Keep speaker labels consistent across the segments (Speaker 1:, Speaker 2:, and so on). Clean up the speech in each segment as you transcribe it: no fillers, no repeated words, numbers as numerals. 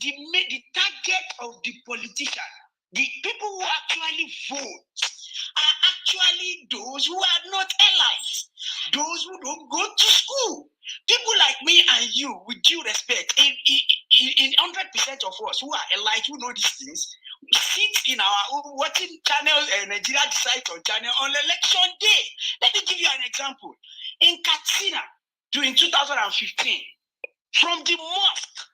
Speaker 1: the target of the politician, the people who actually vote, are actually those who are not allies, those who don't go to school. People like me and you, with due respect, in 100% of us who are allies, who know these things, sit in our watching channels and Nigeria decides on channel on election day. Let me give you an example. In Katsina, during 2015, from the mosque,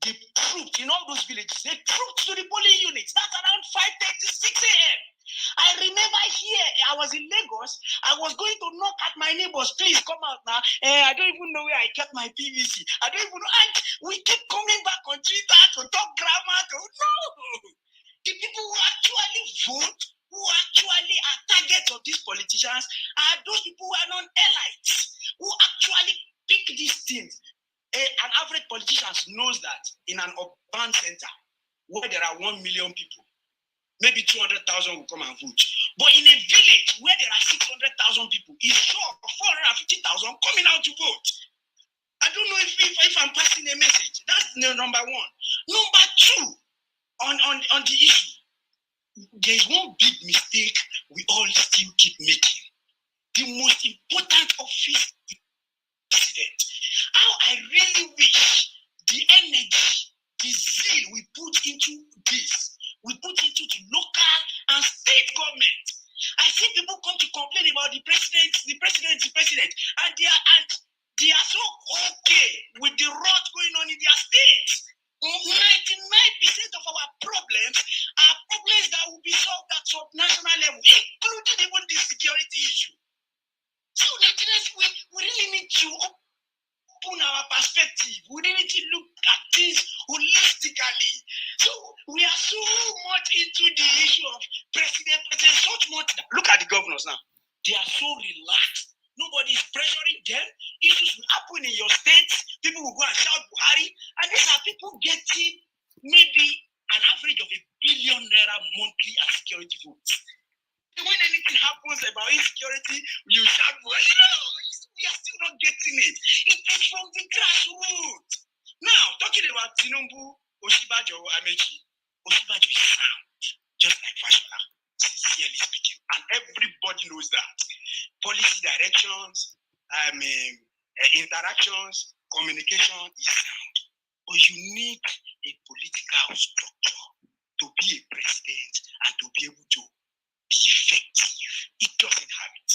Speaker 1: the troops in all those villages, they troops to the polling units. That's around 5:36 a.m. I remember here, I was in Lagos. I was going to knock at my neighbors. Please come out now. I don't even know where I kept my PVC. I don't even know. And we keep coming back on Twitter to talk grammar. No. The people who actually vote, who actually are targets of these politicians, are those people who are non-elites, who actually pick these things. An average politician knows that in an urban center where there are 1 million people, maybe 200,000 will come and vote. But in a village where there are 600,000 people, he's sure 450,000 coming out to vote. I don't know if I'm passing a message. That's number one. Number two, on the issue, there's one big mistake we all still keep making. The most important office is president. How I really wish the energy, the zeal we put into this, we put into the local and state government. I see people come to complain about the president, and they are so okay with the rot going on in their states. 99% of our problems are problems that will be solved at sub-national level, including even the security issue. So Nigerians, we really need to open our perspective. We need to look at things holistically. So we are so much into the issue of president, such much. Look at the governors now. They are so relaxed. Nobody is pressuring them. Issues will happen in your states. People will go and shout Buhari. And these are people getting maybe an average of ₦1 billion monthly as security votes. When anything happens about insecurity, you shout Buhari. We are still not getting it. It is from the grassroots. Now, talking about Tinubu, Osibanjo, Amaechi, Osibanjo is sound, just like Fashola, sincerely speaking. And everybody knows that. Policy directions, interactions, communication is sound. But you need a political structure to be a president and to be able to be effective. It doesn't have it.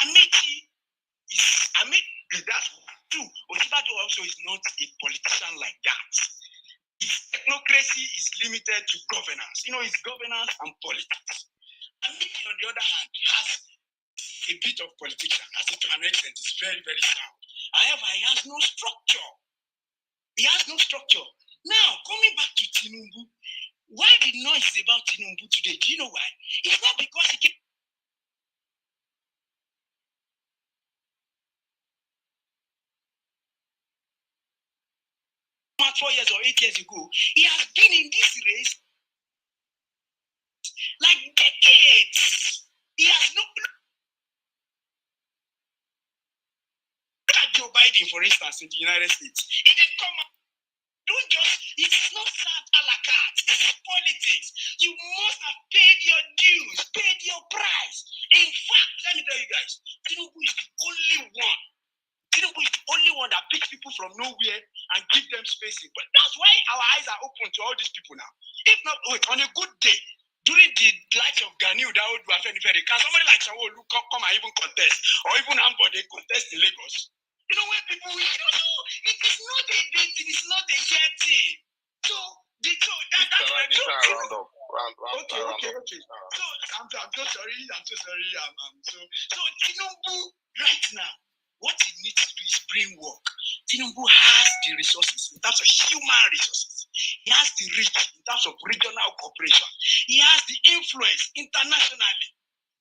Speaker 1: Amaechi that's true. Osibanjo also is not a politician like that. His technocracy is limited to governance. It's governance and politics. Amaechi, on the other hand, has a bit of politician, as it to an extent, is very, very sound. However, he has no structure. Now, coming back to Tinubu, why the noise is about Tinubu today? Do you know why? It's not because he came 4 years or 8 years ago. He has been in this race like decades. He has no. Look at Joe Biden, for instance, in the United States. He didn't come out. It's not served a la carte. This is politics. You must have paid your dues, paid your price. In fact, let me tell you guys, Tinubu is the only one. Tinubu is the only one that picks people from nowhere and give them spacing. But that's why our eyes are open to all these people now. If not, on a good day, during the likes of Ganiu, Odudua, can somebody like Sanwo-Olu come and even contest, or even Ambode contest in Lagos? When people, it is not a day thing, it's not a year thing. So, that's my joke. Okay. So, I'm so sorry. So Tinubu, right now, what he needs to do is brain work. Tinubu has the resources in terms of human resources. He has the reach in terms of regional cooperation. He has the influence internationally.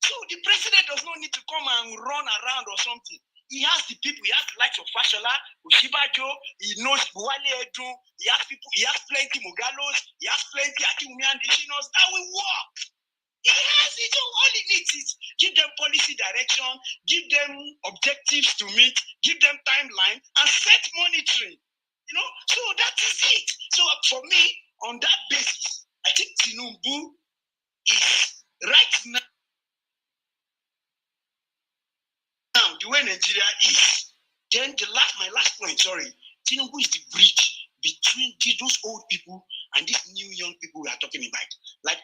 Speaker 1: So the president does not need to come and run around or something. He has the people. He has the likes of Fashola, Osibanjo. He knows Buhari Edu. He has people. He has plenty Mugalos. He has plenty Akiwumi and Ishinos that will work. He has it. All he needs is give them policy direction, give them objectives to meet, give them timeline, and set monitoring. So that is it. So for me, on that basis, I think Tinubu is right now the way Nigeria is. Then my last point, Tinubu is the bridge between those old people and these new young people we are talking about. Like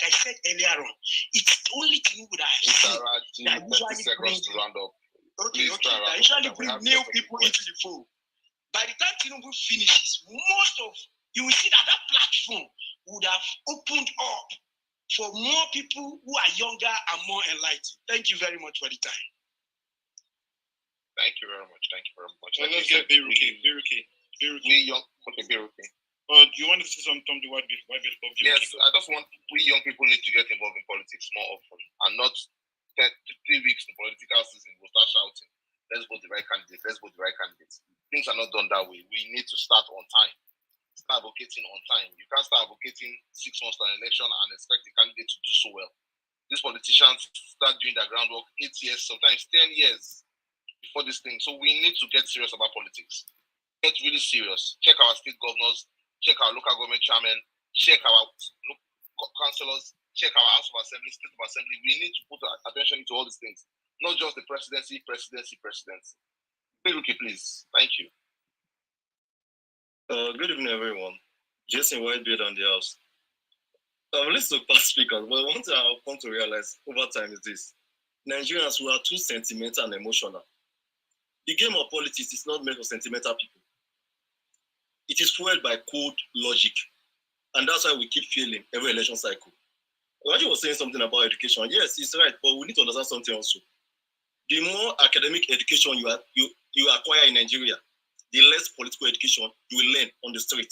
Speaker 1: I said earlier on, it's only Tinubu that I see that usually brings new people into the fold. By the time Tinubu finishes, you will see that platform would have opened up for more people who are younger and more enlightened. Thank you very much for the time.
Speaker 2: Thank you very much.
Speaker 3: Well, let's get Biruki.
Speaker 2: We young, okay, Biruki.
Speaker 3: Do you want to say something to what before?
Speaker 2: Yes, I just want we young people need to get involved in politics more often and not 3 weeks in political season we'll start shouting, let's vote the right candidate, Things are not done that way. We need to start on time. Start advocating on time. You can't start advocating 6 months to an election and expect the candidate to do so well. These politicians start doing their groundwork 8 years, sometimes 10 years before this thing. So we need to get serious about politics. Get really serious. Check our state governors, check our local government chairmen, check our councillors, check our House of Assembly, State of Assembly. We need to put attention to all these things, not just the presidency. Biruki, please. Thank you.
Speaker 4: Good evening, everyone. Jason Whitebeard on the house. I've listened to past speakers, but one thing I've come to realize over time is this. Nigerians, we are too sentimental and emotional. The game of politics is not meant for sentimental people. It is fueled by cold logic. And that's why we keep failing every election cycle. Raji was saying something about education. Yes, he's right, but we need to understand something also. The more academic education you acquire in Nigeria, the less political education you will learn on the street.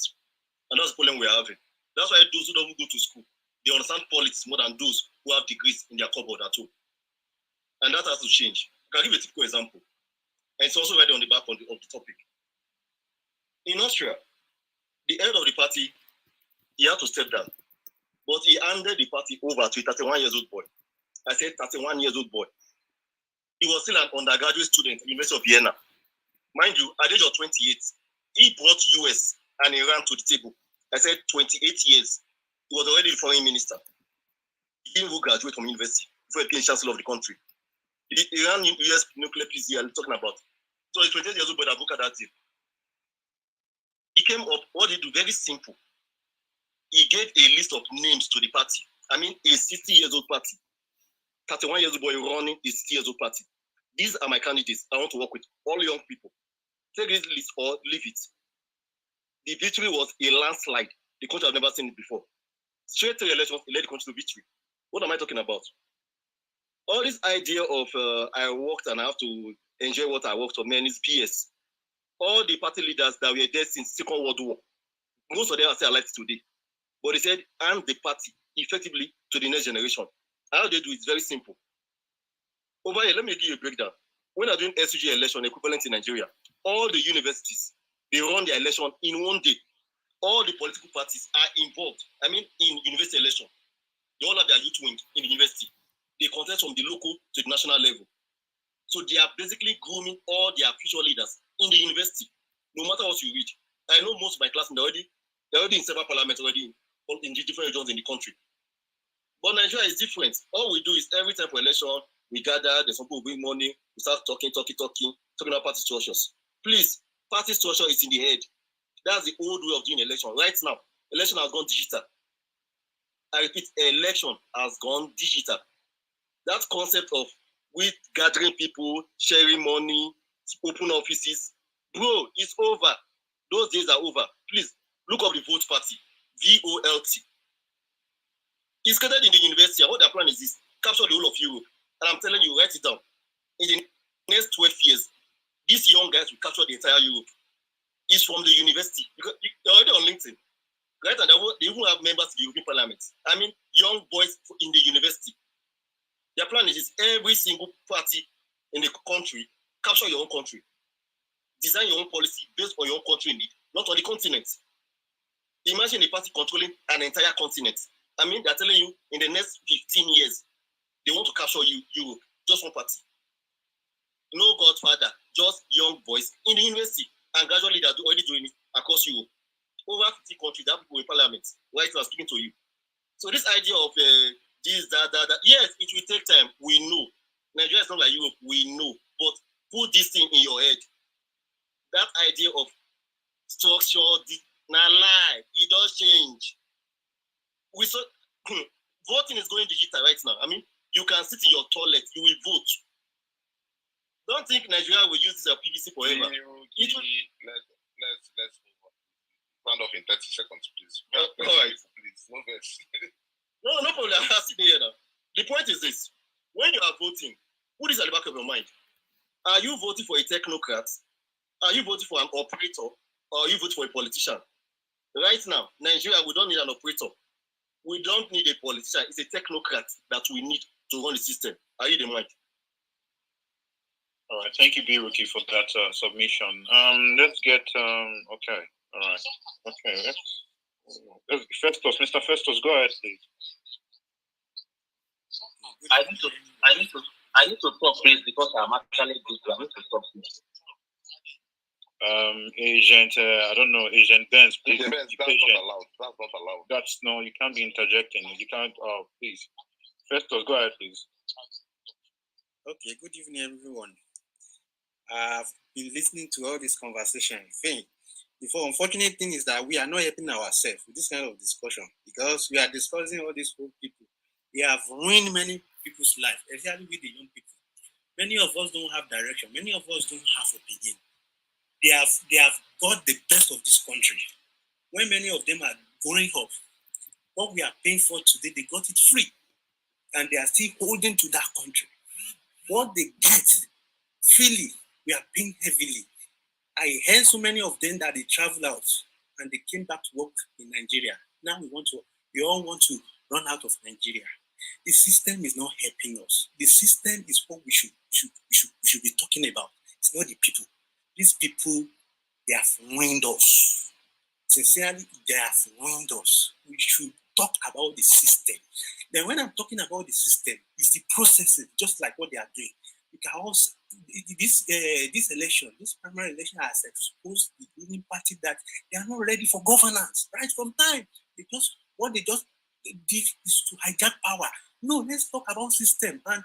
Speaker 4: And that's the problem we're having. That's why those who don't go to school, they understand politics more than those who have degrees in their cupboard at home. And that has to change. I can give a typical example. And it's also right on the back of the topic. In Austria, the head of the party, he had to step down. But he handed the party over to a 31-year-old boy. I said 31-year-old boy. He was still an undergraduate student at the University of Vienna. Mind you, at the age of 28, he brought US and Iran to the table. I said 28 years. He was already the foreign minister. He didn't even graduate from university before he became chancellor of the country. The Iran-US nuclear peace deal I'm talking about. So he's 28 years old, but I look at that deal. He came up, what did he do? Very simple. He gave a list of names to the party. I mean, a 60-year-old party. 31-year-old boy running a 60-year-old party. These are my candidates. I want to work with all young people. Take this list or leave it. The victory was a landslide. The country have never seen it before. Straight to the elections, he led the country to victory. What am I talking about? All this idea of I worked and I have to enjoy what I worked for, man, is BS. All the party leaders that were there since Second World War, most of them are still alive today. But they said, hand the party effectively to the next generation. How they do it is very simple. Over here, let me give you a breakdown. When they're doing SUG election equivalent in Nigeria, all the universities, they run their election in one day. All the political parties are involved. I mean, in university election. They all have their youth wing in the university. They contest from the local to the national level. So they are basically grooming all their future leaders in the university, no matter what you read. I know most of my classmates they're already in several parliaments already in the different regions in the country. But Nigeria is different. All we do is every time for election, we gather, there's some people who bring money, we start talking about party structures. Please, party structure is in the head. That's the old way of doing election. Right now, election has gone digital. I repeat, election has gone digital. That concept of we gathering people, sharing money, open offices, bro, it's over. Those days are over. Please, look up the Vote Party, VOLT. It's scattered in the university. What their plan is this: capture the whole of Europe. And I'm telling you, write it down. In the next 12 years, these young guys will capture the entire Europe. It's from the university. Because they're already on LinkedIn. Right? And they even have members of the European Parliament. I mean, young boys in the university. Their plan is this: every single party in the country, capture your own country. Design your own policy based on your own country need, not on the continent. Imagine a party controlling an entire continent. I mean, they're telling you in the next 15 years, they want to capture Europe, just one party. No godfather, just young boys in the university. And gradually, they're already doing it across Europe. Over 50 countries, there are people in parliament right now speaking to you. So this idea of this, that, yes, it will take time. We know. Nigeria is not like Europe. We know. But put this thing in your head. That idea of structure, lie, it does change. We saw voting is going digital right now. I mean, you can sit in your toilet, you will vote. Don't think Nigeria will use this PVC forever.
Speaker 2: Let's move on. Round off in 30 seconds, please.
Speaker 4: All right.
Speaker 2: Please, no verse.
Speaker 4: No problem. I'm sitting here now. The point is this. When you are voting, put this at the back of your mind. Are you voting for a technocrat? Are you voting for an operator? Or are you voting for a politician? Right now, Nigeria, we don't need an operator. We don't need a politician. It's a technocrat that we need to run the system. Are you the mind?
Speaker 3: All right. Thank you, Biruki, for that submission. Let's get okay. All right. Okay. Let's Festus. Mr. Festus, go ahead, please.
Speaker 5: I need to talk, please, because I'm actually busy. I need to talk, please.
Speaker 3: Agent, I don't know, Agent Benz, please.
Speaker 2: Benz, that's not allowed. That's not allowed.
Speaker 3: That's no, you can't be interjecting. You can't. Oh, please. Festus, go ahead, please.
Speaker 6: Okay. Good evening, everyone. I've been listening to all this conversation. The unfortunate thing is that we are not helping ourselves with this kind of discussion because we are discussing all these old people. We have ruined many people's life, especially with the young people. Many of us don't have direction. Many of us don't have opinion. They have got the best of this country. When many of them are growing up, what we are paying for today, they got it free. And they are still holding to that country. What they get freely, we are paying heavily. I heard so many of them that they traveled out and they came back to work in Nigeria. Now we all want to run out of Nigeria. The system is not helping us. The system is what we should be talking about. It's not the people. These people, they have ruined us. Sincerely, they have ruined us. We should talk about the system. Then when I'm talking about the system, it's the processes, just like what they are doing. Because this election, this primary election has exposed the ruling party that they are not ready for governance right from time. They just did is to hijack power. No, let's talk about system and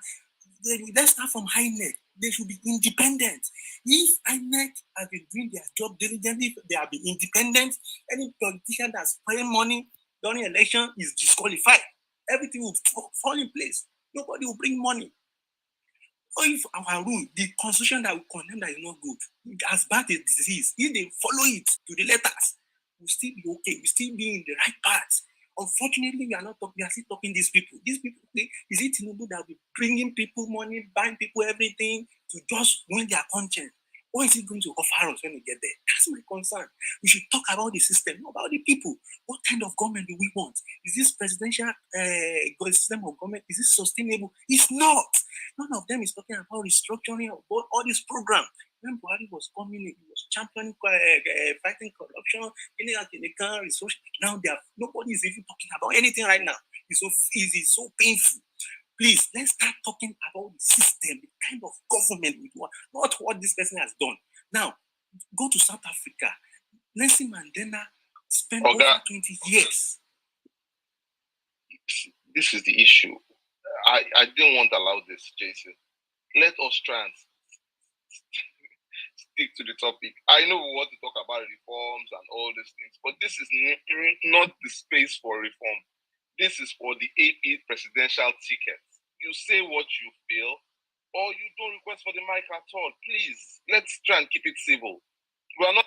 Speaker 6: let's start from INEC. They should be independent. If INEC has been doing their job diligently, they have been independent. Any politician that's spending money during election is disqualified. Everything will fall in place. Nobody will bring money. Or if our rule, the constitution that we condemn that is not good, as bad as disease, if they follow it to the letters, we'll still be okay. We'll still be in the right path. Unfortunately, we are not talking. We are still talking these people. These people, is it Tinubu that will be bringing people money, buying people everything to just win their conscience? What is it going to offer us when we get there? That's my concern. We should talk about the system, not about the people. What kind of government do we want? Is this presidential system of government? Is it sustainable? It's not. None of them is talking about restructuring of all these programs. When Buhari was coming in, he was championing fighting corruption, resource. Now nobody is even talking about anything right now. It's so easy, so painful. Please, let's start talking about the system, the kind of government we want, not what this person has done. Now, go to South Africa. Nelson Mandela spent over 20 years.
Speaker 2: This is the issue. I didn't want to allow this, Jason. Let us try and stick to the topic. I know we want to talk about reforms and all these things, but this is not the space for reform. This is for the AP presidential ticket. You say what you feel, or you don't request for the mic at all. Please, let's try and keep it civil. We are not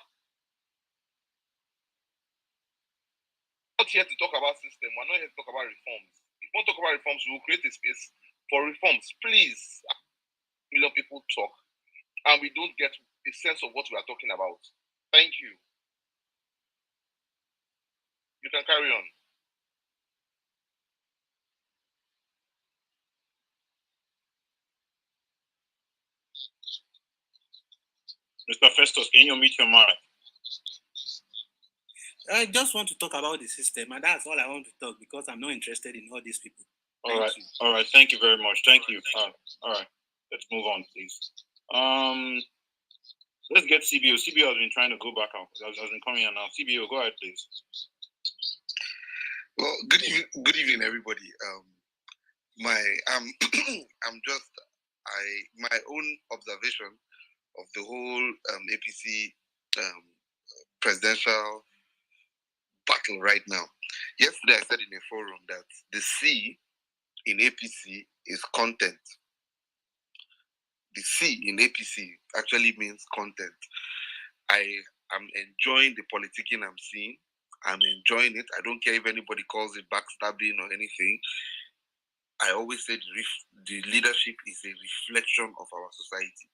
Speaker 2: here to talk about system. We're not here to talk about reforms. If we want to talk about reforms, we will create a space for reforms. Please, a lot of people talk, and we don't get a sense of what we are talking about. Thank you. You can carry on.
Speaker 3: Mr. Festus, can you mute your mic?
Speaker 6: I just want to talk about the system, and that's all I want to talk because I'm not interested in all these people.
Speaker 3: All right. Thank you very much. Thank you. All right. Let's move on, please. Let's get CBO. CBO has been trying to go back out. Has been coming in now. CBO, go ahead, please.
Speaker 7: Well, good evening, everybody. I'm just my own observation of the whole APC presidential battle right now. Yesterday, I said in a forum that the C in APC is content. The C in APC actually means content. I am enjoying the politicking I'm seeing. I'm enjoying it. I don't care if anybody calls it backstabbing or anything. I always say the leadership is a reflection of our society.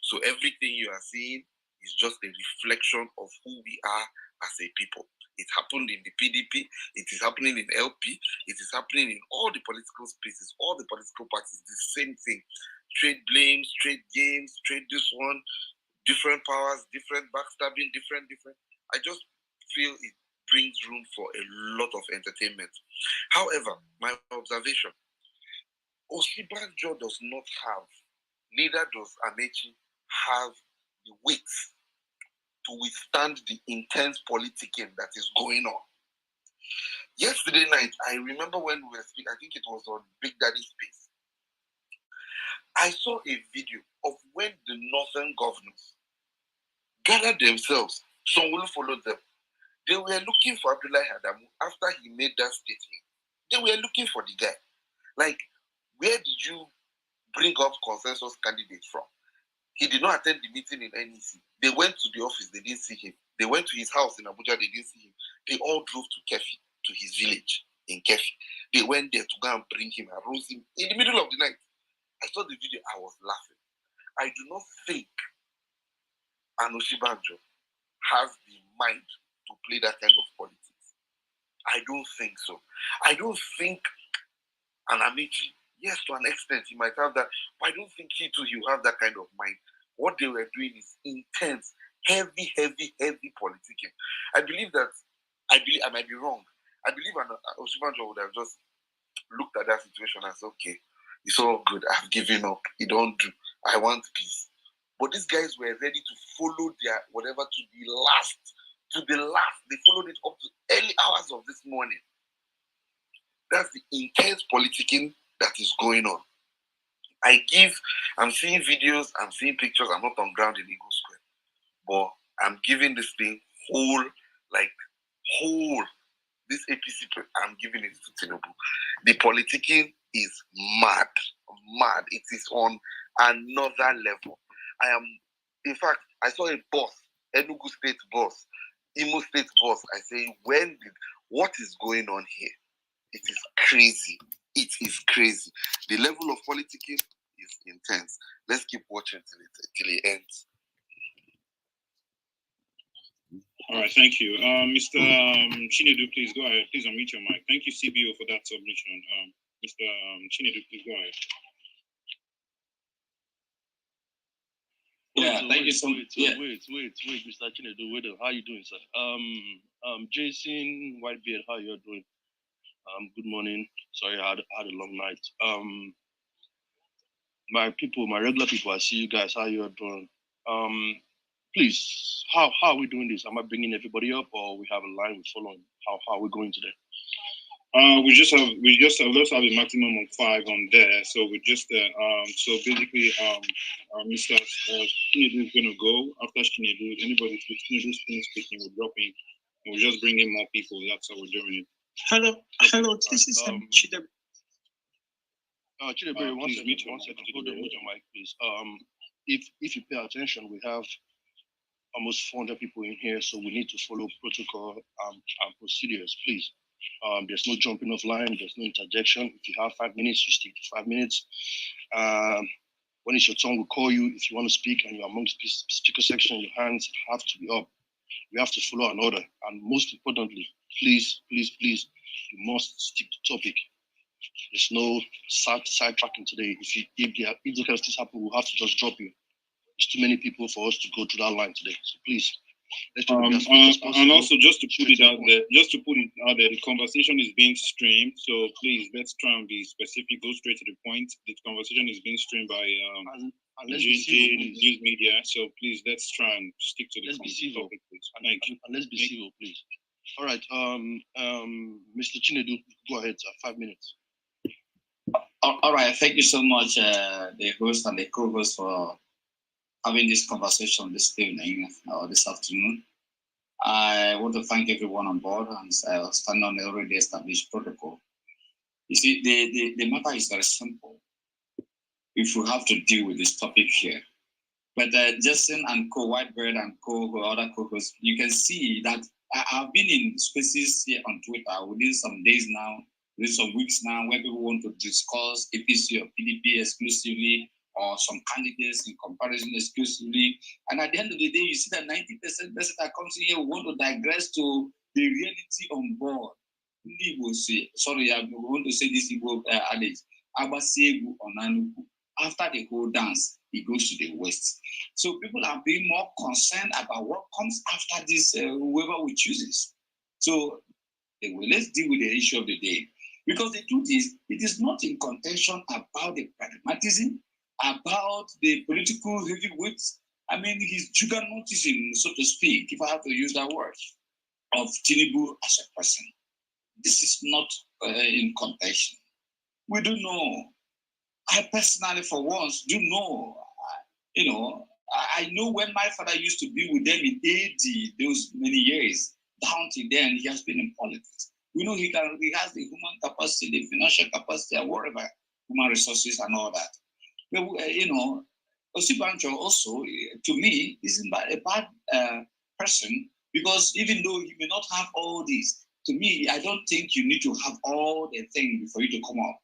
Speaker 7: So everything you are seeing is just a reflection of who we are as a people. It happened in the PDP. It is happening in LP. It is happening in all the political spaces, all the political parties. The same thing. Trade blames, trade games, trade this one, different powers, different backstabbing, different. I just feel it brings room for a lot of entertainment. However, my observation, Osibanjo does not have, neither does Amaechi have the weight to withstand the intense politicking that is going on. Yesterday night, I remember when we were speaking, I think it was on Big Daddy Space. I saw a video of when the northern governors gathered themselves. Some will follow them. They were looking for Abdullahi Adamu after he made that statement. They were looking for the guy. Like, where did you bring up consensus candidates from? He did not attend the meeting in NEC. They went to the office, they didn't see him. They went to his house in Abuja, they didn't see him. They all drove to Kefi, to his village in Kefi. They went there to go and bring him, arose him in the middle of the night. I saw the video, I was laughing. I do not think Osibanjo has the mind to play that kind of politics. I don't think so. I don't think Amaechi, yes, to an extent, he might have that, but I don't think he too, he will have that kind of mind. What they were doing is intense, heavy politicking. I might be wrong. I believe Osibanjo would have just looked at that situation and said, okay, it's all good, I've given up, you don't do, I want peace. But these guys were ready to follow their whatever to the last. They followed it up to early hours of this morning. That's the intense politicking that is going on. I'm seeing videos, I'm seeing pictures, I'm not on ground in Eagle Square, but I'm giving this thing whole, this APC, I'm giving it to Tinubu. The politicking is mad. It is on another level. In fact, I saw a boss, Enugu State boss, Imo State boss. I say, what is going on here? It is crazy. It is crazy. The level of politicking is intense. Let's keep watching till it ends.
Speaker 3: All right, thank you. Mr. Chinedu, please go ahead. Please unmute your mic. Thank you, CBO, for that submission. Mr. Chinedu, please go ahead.
Speaker 8: Yeah, thank you so much. Wait, Mr. Chinedu, wait. How you doing, sir? Jason Whitebeard, how you doing? Good morning. Sorry, I had a long night. My regular people, I see you guys. How you doing? Please, how are we doing this? Am I bringing everybody up, or we have a line we're following? How are we going today?
Speaker 3: We just have a maximum of 5 on there. So we just so basically Mr. Chinedu is gonna go. After Chinedu, anybody Chinedu's speaking, we're dropping. We're just bringing more people. That's how we're doing it.
Speaker 1: Hello. This is Chinedu.
Speaker 8: Chinedu, one second. Hold on, mute your mic, please. If you pay attention, we have almost 400 people in here, so we need to follow protocol and procedures, please. There's no jumping off line, there's no interjection. If you have 5 minutes, you stick to 5 minutes. When it's your turn, we'll call you. If you want to speak and you're amongst the speaker section, your hands have to be up. We have to follow an order. And most importantly, please, you must stick to topic. There's no sidetracking today. If those kind of things happen, we'll have to just drop you. There's too many people for us to go through that line today. So please,
Speaker 3: And also just to put it out there, the conversation is being streamed. So please, let's try and be specific. Go straight to the point. The conversation is being streamed by Njenje Media. So please, let's try and stick to the topic, please. Thank you.
Speaker 8: And let's be civil, please. All right. Mr. Chinedu, go ahead, sir. 5 minutes.
Speaker 9: All right. Thank you so much, the host and the co-host, for having this conversation this evening or this afternoon. I want to thank everyone on board and stand on the already established protocol. You see, the matter is very simple if we have to deal with this topic here. But Justin and Whitebird and other co-hosts, you can see that I've been in spaces here on Twitter within some days now, within some weeks now, where people want to discuss APC or PDP exclusively, or some candidates in comparison exclusively. And at the end of the day, you see that 90% person that comes in here want to digress to the reality on board. Igbo say, sorry, I want to say this Igbo adage, Abasegu Onanuku. After the whole dance, it goes to the west. So people are being more concerned about what comes after this, whoever we chooses. So let's deal with the issue of the day. Because the truth is, it is not in contention about the pragmatism, about the political heavyweights. I mean, his juggernauticism, so to speak, if I have to use that word, of Tinubu as a person. This is not in contention. We do know. I personally, for once, do know. I know when my father used to be with them in AD, those many years, down to then, he has been in politics. We know he has the human capacity, the financial capacity, and whatever, human resources and all that. But, Osibanjo also, to me, isn't a bad person, because even though he may not have all these, to me, I don't think you need to have all the things for you to come up.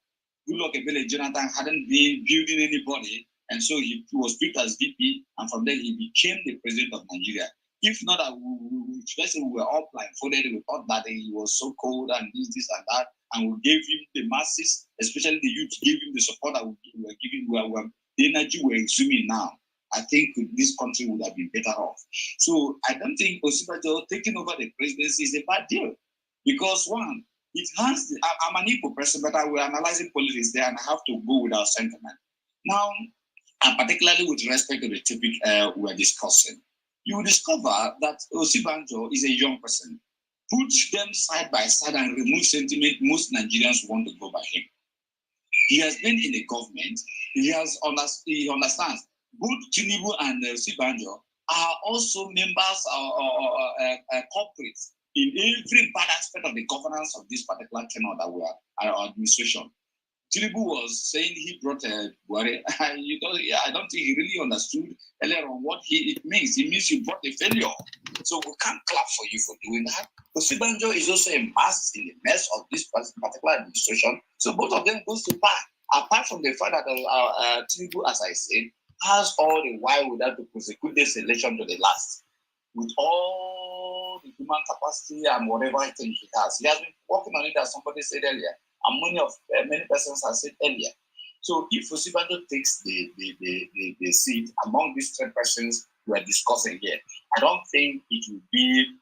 Speaker 9: Goodluck Ebele Jonathan hadn't been building anybody, and so he was picked as VP, and from there he became the president of Nigeria. If not that we were all blindfolded, we thought that he was so cold and this and that, and we gave him the masses, especially the youth, gave him the support that we were giving, the energy we're exhuming now. I think this country would have been better off. So I don't think Osibanjo taking over the presidency is a bad deal, because one, it has. I'm an Igbo person, but we're analyzing politics there, and I have to go with our sentiment. Now, and particularly with respect to the topic we're discussing, you will discover that Osibanjo is a young person. Put them side by side and remove sentiment, most Nigerians want to go by him. He has been in the government. He understands. Both Tinubu and Osibanjo are also members or corporates in every bad aspect of the governance of this particular tenure that we are, our administration. Tinubu was saying he brought Buhari. I don't think he really understood earlier on what it means. It means you brought a failure. So we can't clap for you for doing that. Osibanjo is also a mass in the mess of this particular administration. So both of them goes to part. Apart from the fact that Tinubu, as I said, has all the while without to prosecute this election to the last, with all the human capacity and whatever I think he has. He has been working on it, as somebody said earlier, and many persons have said earlier. So if Osibanjo takes the seat among these 10 persons we are discussing here, I don't think it will be,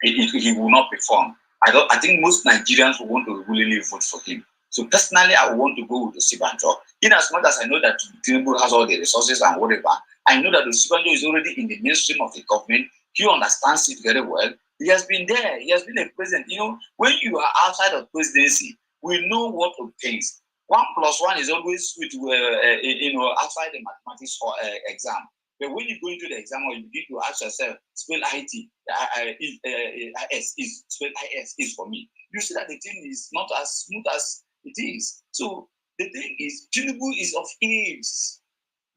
Speaker 9: he will not perform. I think most Nigerians will want to willingly vote for him. So personally, I want to go with Osibanjo. In as much as I know that Tinubu has all the resources and whatever, I know that Osibanjo is already in the mainstream of the government. He understands it very well. He has been there. He has been a president. When you are outside of presidency, we know what obtains. 1 + 1 is always sweet, outside the mathematics exam. But when you go into the exam, or you begin to ask yourself, spell IT, spell IS is for me. You see that the thing is not as smooth as it is. So the thing is, Tinubu is of age.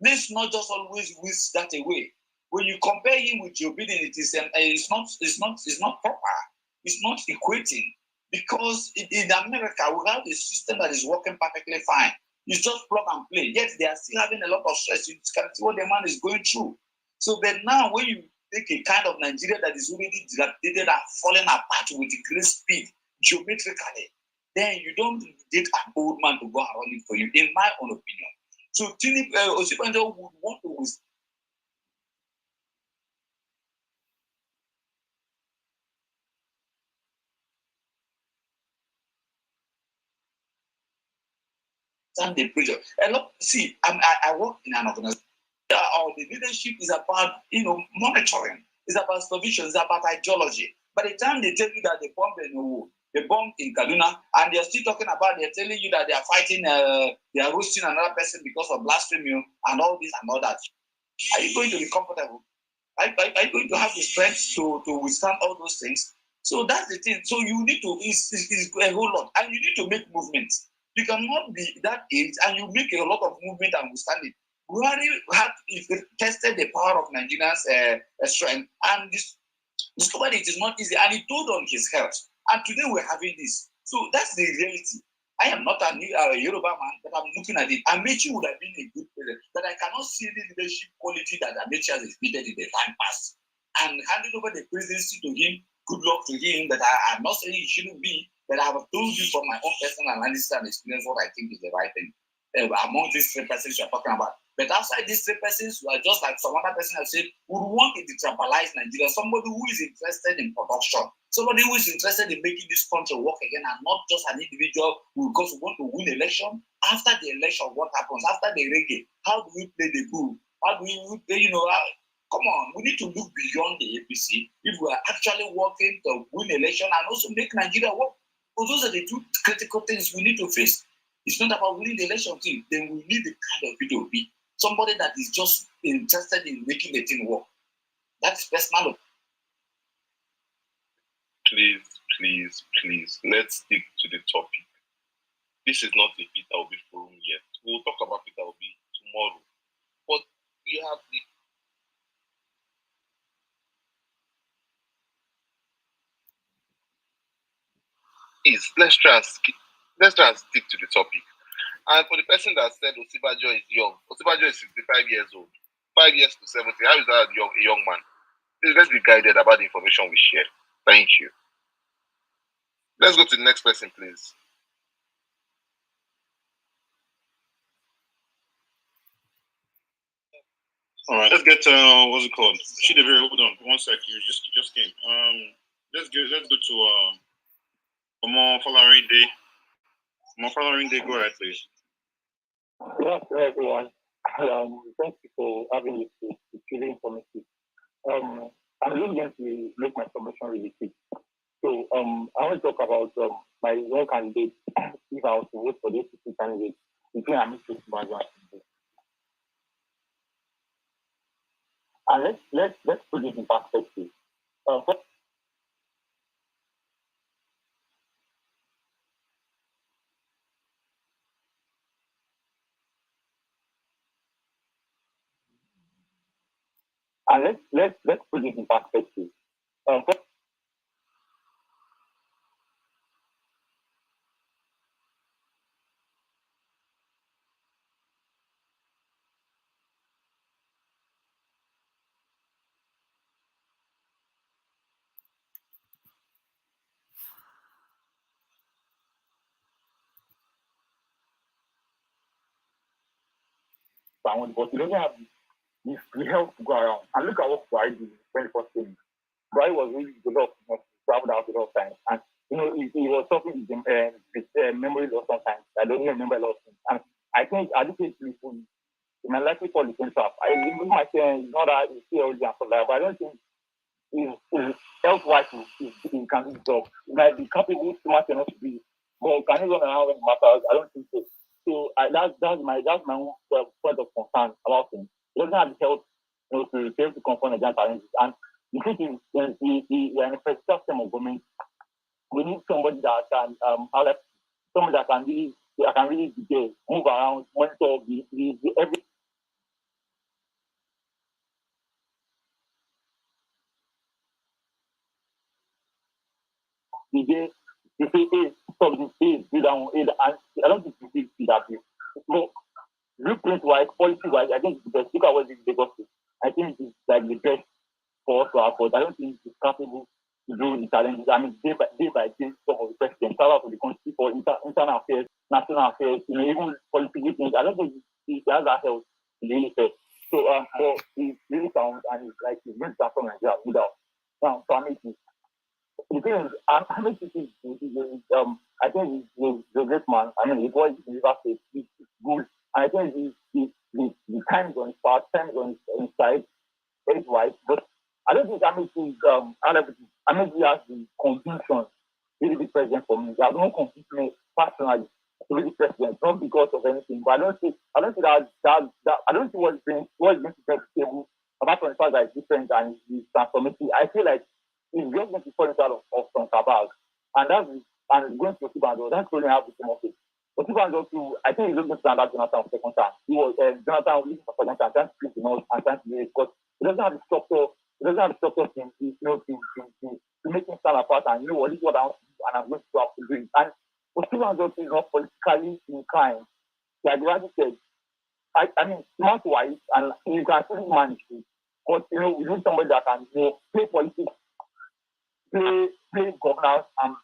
Speaker 9: Let's not just always whisk that away. When you compare him with Joe Biden, it's not proper. It's not equating, because in America we have a system that is working perfectly fine. It's just plug and play. Yet they are still having a lot of stress. You can see what the man is going through. So, but now when you take a kind of Nigeria that is already dilapidated and falling apart with great speed, geometrically, then you don't get an old man to go and run it for you, in my own opinion. So Osibanjo would want to Stand the pressure. And look, see, I work in an organization. The leadership is about, monitoring. It's about supervision. It's about ideology. By the time they tell you that they bombed Enugu, they bombed in Kaduna, and they're still talking about, they're telling you that they are fighting, they are roasting another person because of blasphemy and all this and all that. Are you going to be comfortable? Are you going to have the strength to withstand all those things? So that's the thing. So you need to, it's a whole lot. And you need to make movements. You cannot be that age and you make a lot of movement and withstand it. Buhari tested the power of Nigerians' strength and discovered it is not easy. And he told on his health. And today we're having this. So that's the reality. I am not a Yoruba man, but I'm looking at it. Amaechi would have been a good president, but I cannot see the leadership quality that Amaechi has exhibited in the time past. And handing over the presidency to him, good luck to him, but I'm not saying it shouldn't be, but I have told you from my own personal analysis and experience what I think is the right thing among these three persons you're talking about. But outside these three persons, who are just like some other person has said, would want to decentralize Nigeria, somebody who is interested in production, somebody who is interested in making this country work again and not just an individual who because we want to win election. After the election, what happens? After the reggae, how do we play the groove? How do we play, come on, we need to look beyond the APC if we are actually working to win election and also make Nigeria work. So those are the two critical things we need to face. It's not about winning the election team. Then we need the kind of people to be somebody that is just interested in making the thing work. That's personal.
Speaker 2: Please, let's stick to the topic. This is not a Peter Obi forum yet. We'll talk about Peter Obi tomorrow. But we have let's try and stick to the topic. And for the person that said Osibanjo is young, Osibanjo is 65 years old, 5 years to 70. How is that a young man? Please, let's be guided about the information we share. Thank you. Let's go to the next person, please.
Speaker 3: All right, let's get what's it called? Shidevere, hold on, 1 sec. You just came. Let's go to more following day. More following day. Go ahead, please.
Speaker 10: Good afternoon, everyone. Thank you for having me. It's really informative. I'm really going to make my submission really quick. So I want to talk about my own candidate. If I was to vote for the APC candidate, between Amaechi and Tinubu. And let's put it in perspective. And let's put it in perspective. But he doesn't have the help to go around. And look at what Buhari did in 2014. Buhari was really developed, traveled out a lot of times. And, he was talking with memory loss sometimes. I don't remember a lot of things. And I think at this age, he might likely call the center up. I might say it's not that it's still and stuff like that, but I don't think his health-wise he can do the job. He might be capable, smart enough to be, but can he run around when it matters? I don't think so. So that's my own point of concern about him. He doesn't have the health to be able to confront the giant challenges. And the thing is, we are in a first system of government. We need somebody that can somebody that can really move around, monitor every. You say, hey, stop this, hey, do that one, hey, and I don't think you see that way. So, blueprint-wise, policy-wise, I think it's the best. Look at what this Lagos is. I think it's like the best for us to afford. I don't think it's capable to do the challenges. I mean, day by day, some of the presidents, travel to the country for internal affairs, national affairs, even policy things. I don't think he has that help in the fair. So, but he really sounds and it's like he's going to transform Nigeria without. Now, so I mean, the thing is, Amaechi is I think he's a great man. I mean, he was in River State. He's good. And I think the times on his part, times on his side, very wise. But I don't think Amaechi is Amaechi has the conviction to be the president for me. He has no conviction personally to be the president, not because of anything. But I don't see that I don't see what he's going to bring to the table apart from the fact that it's different and it's transformative. I feel like he's just going to fall into of some cabal. And going to Osibanjo, that's really how to come up with. Osibanjo too, I think he's going to stand out Jonathan for second time. He was Jonathan looking for second time, trying to speak the North and trying to do it because he doesn't have the structure. He doesn't have the structure to make him stand apart and what this is what I want to do and I'm going to have to do it. And Osibanjo is not politically inclined. Like Raji said, I mean, smart-wise, and you can still manage it. But, we need somebody that can play politics, play governance, and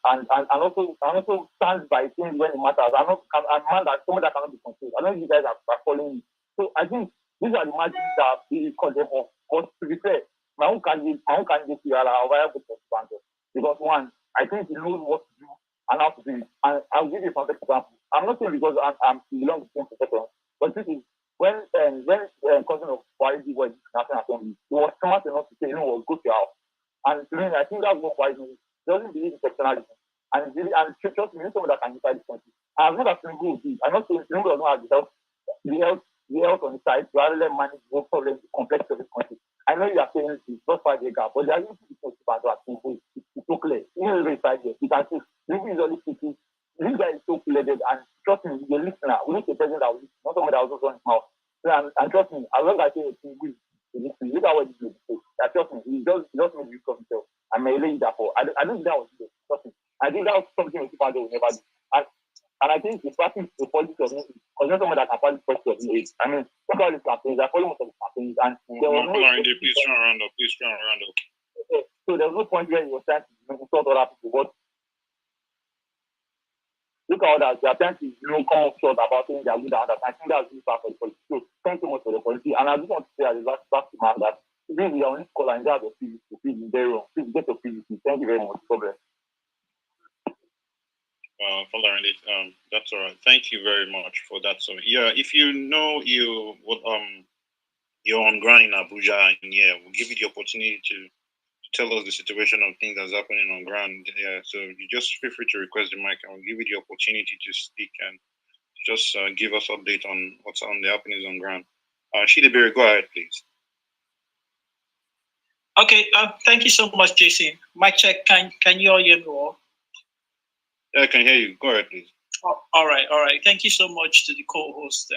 Speaker 10: also stand by things when it matters. I'm man that somebody that cannot be controlled. I know you guys are following me. So I think these are the margins that we call them off. But to be fair, my own candidate are viable for Osibanjo. Because one, I think he knows what to do and how to do it. And I'll give you a perfect example. I'm not saying because I'm belong to the same profession, but this is when cousin of Buhari was National Assembly, he was smart enough to say, go to your house. And to me, I think that's what Buhari knows. He doesn't believe in sectionalism. And trust me, someone that can decide this country. I'm not that Tinubu will be. I'm not saying Tinubu does not have the health on the side rather than manage those problems, the complexity of this country. I know you are saying it's just 5 years gap, but there are going to be things to Tinubu. It's so clear. Even if it's 5 years, you can see Tinubu is only speaking. This guy is so clear-headed, and trust me, he's a listener. We need a president that will listen, not somebody that will just run his mouth. And trust me, as long as I say Tinubu is listening, look at what he did. Trust me, he just made use of himself. I may lay that for. I don't think that was good. Trust me. I think that was something Osibanjo will never do. And I think the practice the politics of me, because not someone that can find the question of I mean, look at all these campaigns, I follow most of the campaigns, and there was
Speaker 3: please turn around up.
Speaker 10: Okay. So there was no point where he was trying to insult other people, but look at all that. They are trying to come up short about things they are good at. I think that's really bad for the politics. So thank you so much for the policy. And I just want to say at the last man that this is our only scholar and that's a PVC. Please, very wrong. Please get your PVC. Thank you very much. God bless.
Speaker 3: That's all right. Thank you very much for that. So yeah, if you know you're on ground in Abuja, and we'll give you the opportunity to tell us the situation of things that's happening on ground. Yeah, so you just feel free to request the mic, and we'll give you the opportunity to speak and just give us update on what's on the happenings on ground. Shidebere, go ahead, please.
Speaker 11: Okay, thank you so much, Jason. Mic check. Can you all hear me all?
Speaker 3: Yeah, I can hear you. Go ahead, please.
Speaker 11: Oh, all right. Thank you so much to the co-host.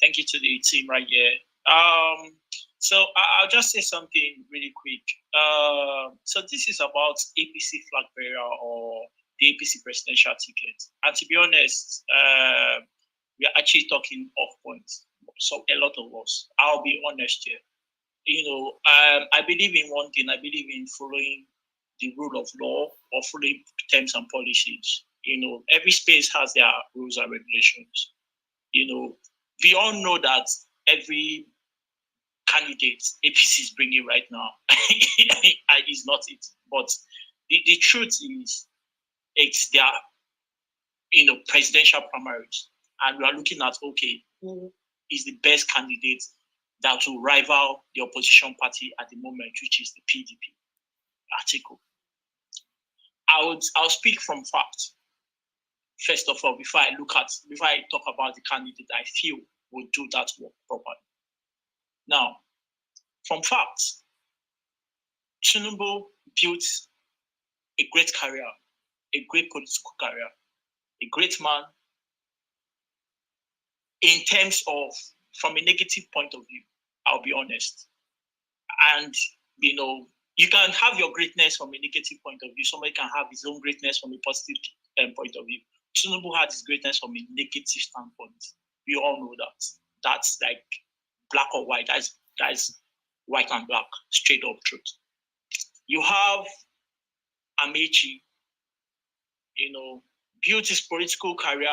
Speaker 11: Thank you to the team right here. So I'll just say something really quick. So this is about APC flag bearer or the APC presidential ticket. And to be honest, we are actually talking off points. So a lot of us. I'll be honest here. I believe in one thing. I believe in following the rule of law or following terms and policies. Every space has their rules and regulations. We all know that every candidate APC is bringing right now is not it. But the truth is, it's their presidential primaries, and we are looking at who is the best candidate that will rival the opposition party at the moment, which is the PDP article. I'll speak from fact. First of all, before I talk about the candidate I feel will do that work properly. Now, from facts, Tinubu built a great career, a great political career, a great man in terms of, from a negative point of view, I'll be honest. And, you can have your greatness from a negative point of view. Somebody can have his own greatness from a positive point of view. Tinubu had his greatness from a negative standpoint. We all know that. That's like black or white. That's white and black, straight up truth. You have Amaechi, built his political career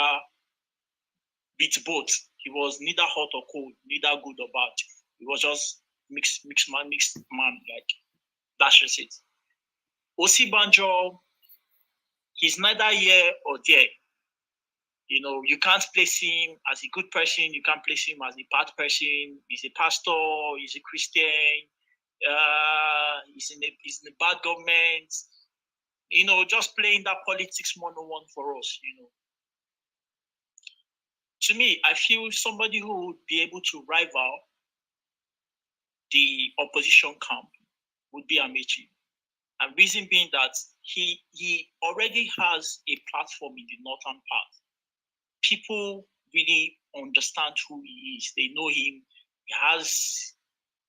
Speaker 11: with both. He was neither hot or cold, neither good or bad. He was just mixed man, like that's just it. Osibanjo he's neither here or there. You know, you can't place him as a good person. You can't place him as a bad person. He's a pastor. He's a Christian. He's in a bad government. You know, just playing that politics 101 for us. You know, to me, I feel somebody who would be able to rival the opposition camp would be Amaechi. And reason being that he already has a platform in the northern part. People really understand who he is. They know him. He has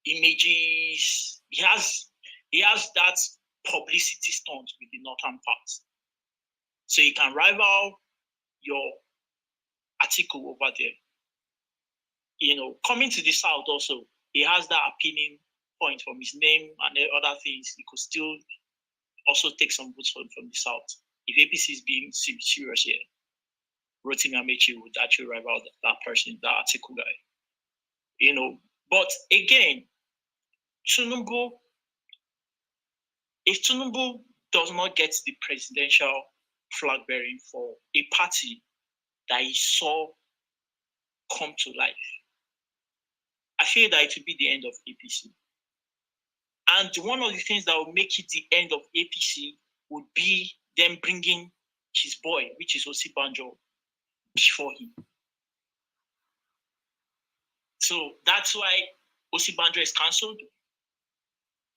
Speaker 11: images. He has that publicity stunt with the northern part. So he can rival your article over there. You know, coming to the south also, he has that appealing point from his name and other things. He could still also take some votes from the south. If APC is being serious here, Rotimi Amaechi would actually rival that person, that article guy. You know, but again, Tinubu, if Tinubu does not get the presidential flag bearing for a party that he saw come to life, I feel that it will be the end of APC. And one of the things that will make it the end of APC would be them bringing his boy, which is Osibanjo, before him. So that's why Osibanjo is cancelled.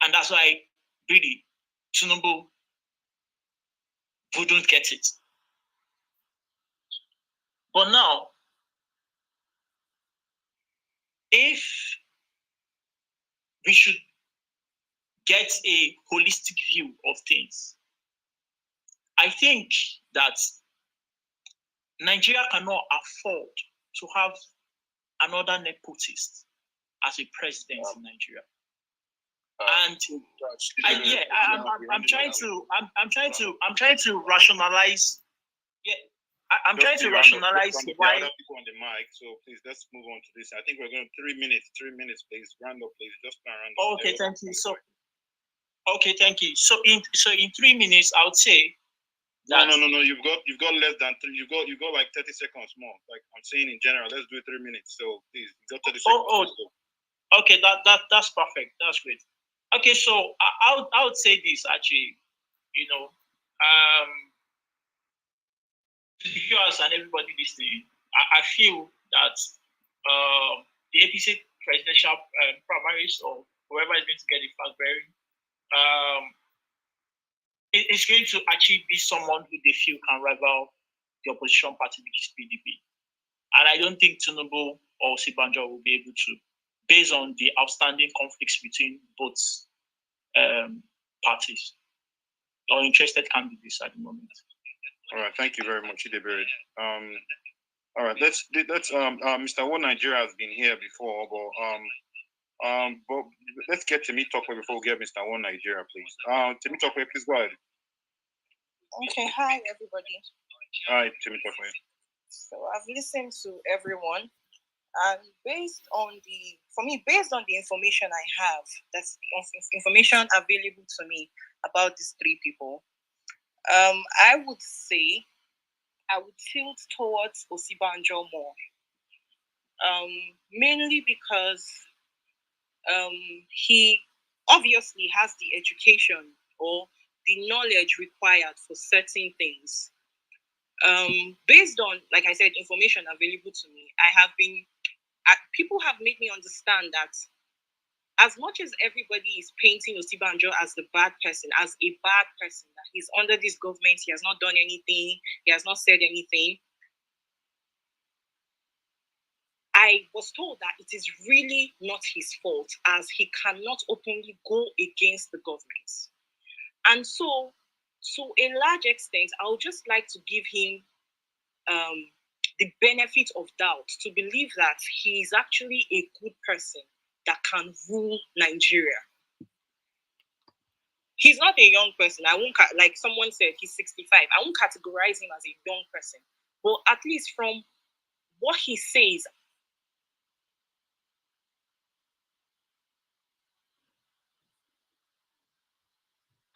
Speaker 11: And that's why, really, Tinubu wouldn't get it. But now, if we should get a holistic view of things, I think that Nigeria cannot afford to have another nepotist as a president in Nigeria. And I'm trying to rationalize. Yeah, I'm trying to rationalize why.
Speaker 3: Other people on the mic, so please let's move on to this. I think we're going 3 minutes. 3 minutes, please. Round up, please. Just round up.
Speaker 11: Okay, thank you. So, okay, thank you. So in 3 minutes, I would say.
Speaker 3: No. You've got less than 3. You've got like 30 seconds more. Like I'm saying in general, let's do 3 minutes. So please, you've got 30 seconds.
Speaker 11: Okay, that's perfect. That's great. Okay, so I would say this actually, you know, to the viewers and everybody listening, I feel that the APC presidential primaries or whoever is going to get the flag bearing, it's going to actually be someone who they feel can rival the opposition party, which is PDP. And I don't think Tinubu or Osibanjo will be able to, based on the outstanding conflicts between both parties or interested candidates at the moment.
Speaker 3: All right, thank you very much, Idebere. All right, let's Mr. One Nigeria has been here before, but let's get Temi Tokwe before we get Mr. One Nigeria, please. Temi Tokwe, please go ahead.
Speaker 12: Okay, hi everybody.
Speaker 3: Hi, Temi Tokwe.
Speaker 12: So I've listened to everyone, and based on the information I have, that's the information available to me about these 3 people, I would say I would tilt towards Osibanjo more, mainly because he obviously has the education or the knowledge required for certain things. Based on, like I said, information available to me, people have made me understand that as much as everybody is painting Osibanjo as a bad person, that he's under this government, he has not done anything, he has not said anything, I was told that it is really not his fault, as he cannot openly go against the government. And so, to a large extent, I would just like to give him the benefit of doubt, to believe that he is actually a good person that can rule Nigeria. He's not a young person. I won't, like someone said, he's 65. I won't categorize him as a young person. But at least from what he says,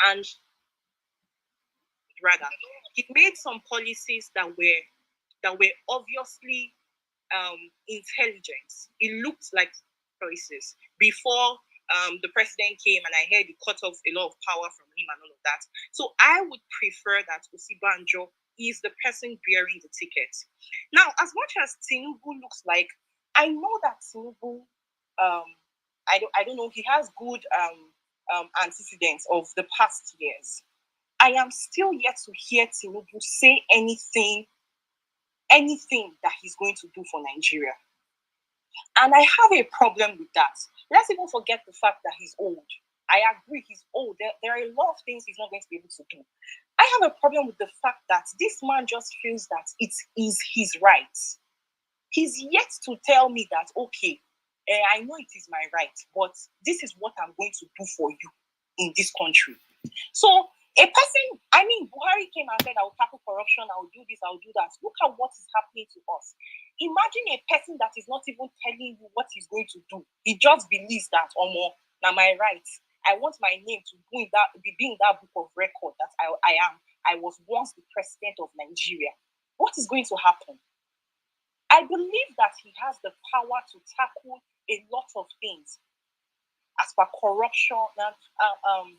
Speaker 12: and rather, he made some policies that were obviously intelligent. It looked like choices before the president came, and I heard he cut off a lot of power from him and all of that. So I would prefer that Osibanjo is the person bearing the ticket. Now, as much as Tinubu looks like, I know that Tinubu, I don't know, he has good antecedents of the past years. I am still yet to hear Tinubu say anything that he's going to do for Nigeria. And I have a problem with that. Let's even forget the fact that he's old. I agree, he's old. There are a lot of things he's not going to be able to do. I have a problem with the fact that this man just feels that it is his right. He's yet to tell me that, okay, I know it is my right, but this is what I'm going to do for you in this country. So a person, Buhari came and said, I will tackle corruption, I will do this, I will do that. Look at what is happening to us. Imagine a person that is not even telling you what he's going to do. He just believes that, now my right. I want my name to be in that book of record that I was once the president of Nigeria. What is going to happen? I believe that he has the power to tackle a lot of things as per corruption and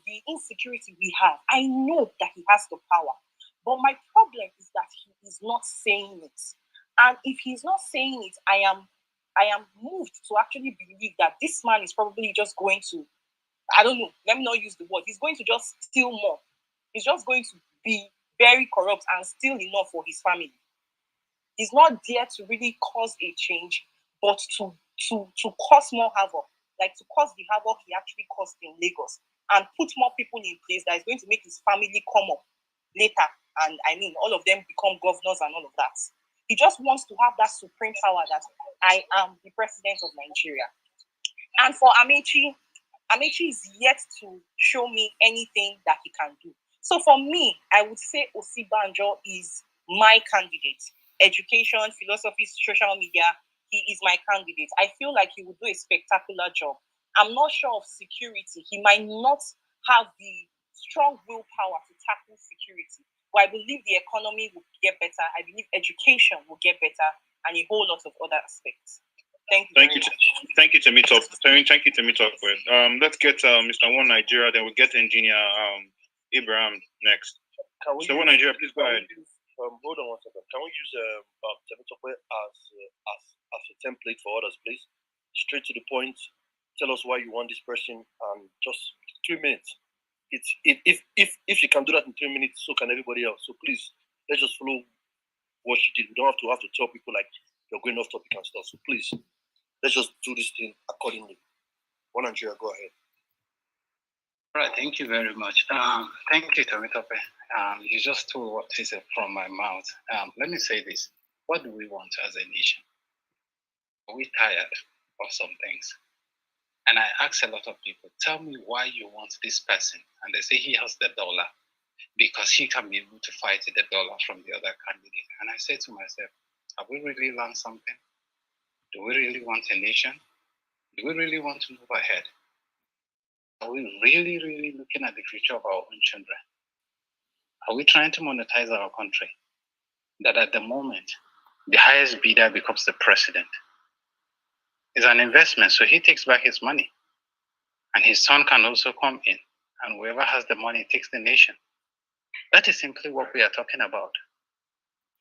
Speaker 12: the insecurity we have. I know that he has the power, but my problem is that he is not saying it. And if he's not saying it, I am moved to actually believe that this man is probably just going to, I don't know, let me not use the word, he's going to just steal more. He's just going to be very corrupt and steal enough for his family. He's not there to really cause a change, but to cause more havoc, like to cause the havoc he actually caused in Lagos, and put more people in place that is going to make his family come up later. And all of them become governors and all of that. He just wants to have that supreme power that I am the president of Nigeria. And for Amaechi is yet to show me anything that he can do. So for me, I would say Osibanjo is my candidate. Education, philosophy, social media, he is my candidate. I feel like he would do a spectacular job. I'm not sure of security. He might not have the strong willpower to tackle security. But I believe the economy will get better. I believe education will get better, and a whole lot of other aspects. Thank you.
Speaker 3: Thank you, Temitope. Thank you, Temitope. Let's get Mr. One Nigeria, then we'll get Engineer Abraham next. Mr. One Nigeria, please go ahead.
Speaker 8: Hold on one second. Can we use Temitope as a template for others, please? Straight to the point. Tell us why you want this person, and just 3 minutes. If you can do that in 3 minutes, so can everybody else. So please, let's just follow what she did. We don't have to tell people like you're going off topic and stuff. So please, let's just do this thing accordingly. One Nigeria, go ahead.
Speaker 13: All right, thank you very much. Thank you, Temitope. You just told what is from my mouth. Let me say this. What do we want as a nation? Are we tired of some things? And I ask a lot of people, tell me why you want this person. And they say he has the dollar because he can be able to fight the dollar from the other candidate. And I say to myself, have we really learned something? Do we really want a nation? Do we really want to move ahead? Are we really, really looking at the future of our own children? Are we trying to monetize our country? That at the moment, the highest bidder becomes the president. It's an investment, so he takes back his money. And his son can also come in, and whoever has the money takes the nation. That is simply what we are talking about.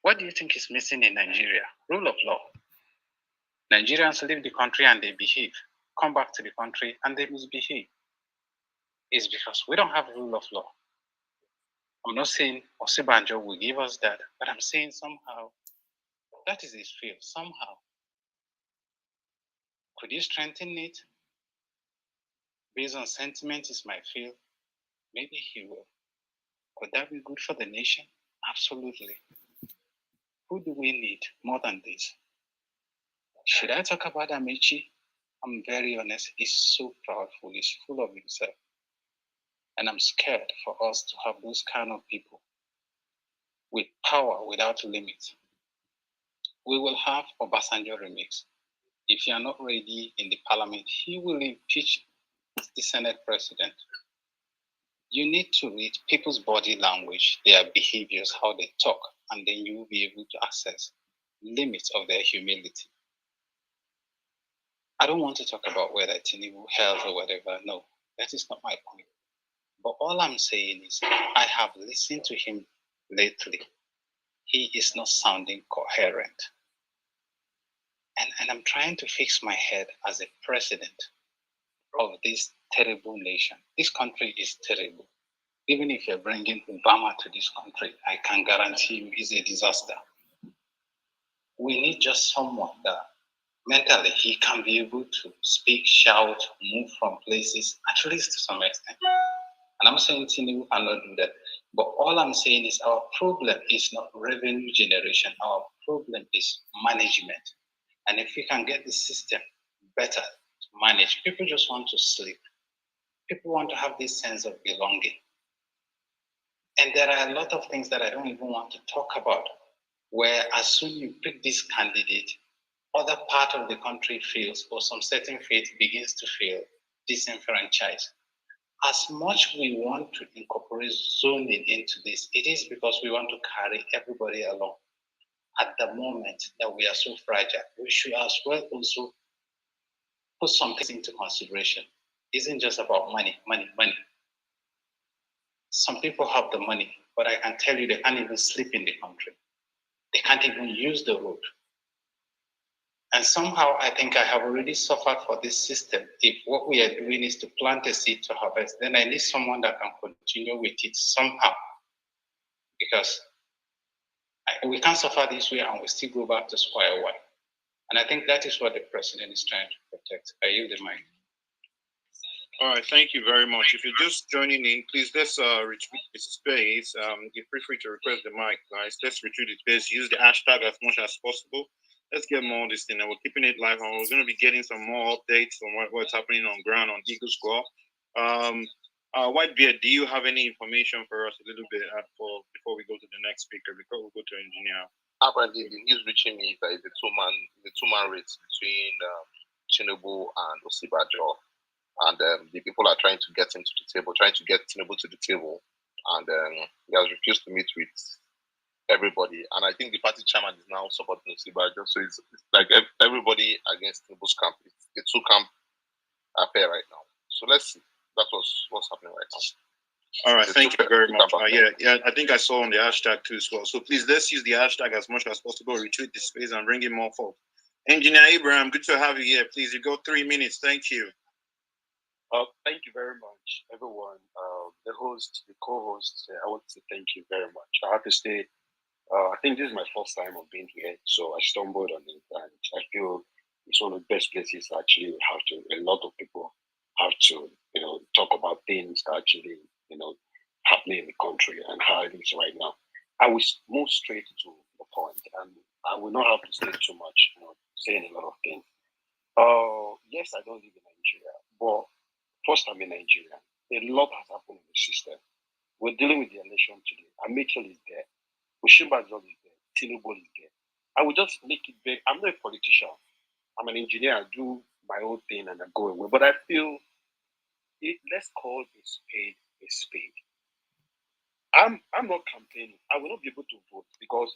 Speaker 13: What do you think is missing in Nigeria? Rule of law. Nigerians leave the country and they behave, come back to the country and they misbehave. It's because we don't have rule of law. I'm not saying Osibanjo will give us that, but I'm saying somehow that is his field, somehow. Could you strengthen it? Based on sentiment is my field. Maybe he will. Could that be good for the nation? Absolutely. Who do we need more than this? Should I talk about Amaechi? I'm very honest. He's so powerful. He's full of himself. And I'm scared for us to have those kind of people with power without limits. We will have Obasanjo remix. If you are not ready in the parliament, he will impeach the Senate president. You need to read people's body language, their behaviors, how they talk, and then you will be able to assess limits of their humility. I don't want to talk about whether Tinubu held or whatever. No, that is not my point. But all I'm saying is I have listened to him lately. He is not sounding coherent. And I'm trying to fix my head as a president of this terrible nation. This country is terrible. Even if you're bringing Obama to this country, I can guarantee you it's a disaster. We need just someone that mentally he can be able to speak, shout, move from places, at least to some extent. And I'm saying Tinubu cannot do that. But all I'm saying is our problem is not revenue generation. Our problem is management. And if we can get the system better to manage, people just want to sleep. People want to have this sense of belonging. And there are a lot of things that I don't even want to talk about, where as soon as you pick this candidate, other part of the country feels, or some certain faith begins to feel disenfranchised. As much we want to incorporate zoning into this, it is because we want to carry everybody along. At the moment that we are so fragile, we should as well also put some things into consideration. It isn't just about money, money, money. Some people have the money, but I can tell you they can't even sleep in the country. They can't even use the road. And somehow I think I have already suffered for this system. If what we are doing is to plant a seed to harvest, then I need someone that can continue with it somehow. Because we can't suffer this way and we still go back to square one. And I think that is what the president is trying to protect. I yield the mic.
Speaker 3: All right, thank you very much. If you're just joining in, please let's retweet the space. Feel free to request the mic, guys. Let's retweet the space. Use the hashtag as much as possible. Let's get more of this thing. And we're keeping it live, and we're going to be getting some more updates on what's happening on ground on Eagle Square. Whitebeard, do you have any information for us a little bit before we go to the next speaker? Before we go to engineer.
Speaker 2: Apparently, the news reaching me is that it's the two-man race between Tinubu and Osibanjo. And the people are trying to get him to the table, trying to get Tinubu to the table. And he has refused to meet with everybody. And I think the party chairman is now supporting Osibanjo. So it's like everybody against Tinubu's camp. It's a two-camp affair right now. So let's see. That's what's happening right now.
Speaker 3: All right, thank you very much. Yeah, I think I saw on the hashtag too as well. So please, let's use the hashtag as much as possible, retweet the space and bring in more folk. Engineer Abraham, good to have you here. Please, you go 3 minutes. Thank you.
Speaker 14: Thank you very much, everyone. The host, the co-host, I want to say thank you very much. I have to say, I think this is my first time of being here, so I stumbled on it, and I feel it's one of the best places to actually a lot of people have to, talk about things that actually, happening in the country and how it is right now. I will move straight to the point, and I will not have to say too much, saying a lot of things. Yes, I don't live in Nigeria, but first I'm in Nigeria. A lot has happened in the system. We're dealing with the election today. Amaechi is there. Osibanjo is there. Tinubu is there. I will just make it big. I'm not a politician. I'm an engineer. I do my own thing and I go away. But I feel let's call a spade a spade. I'm not campaigning. I will not be able to vote because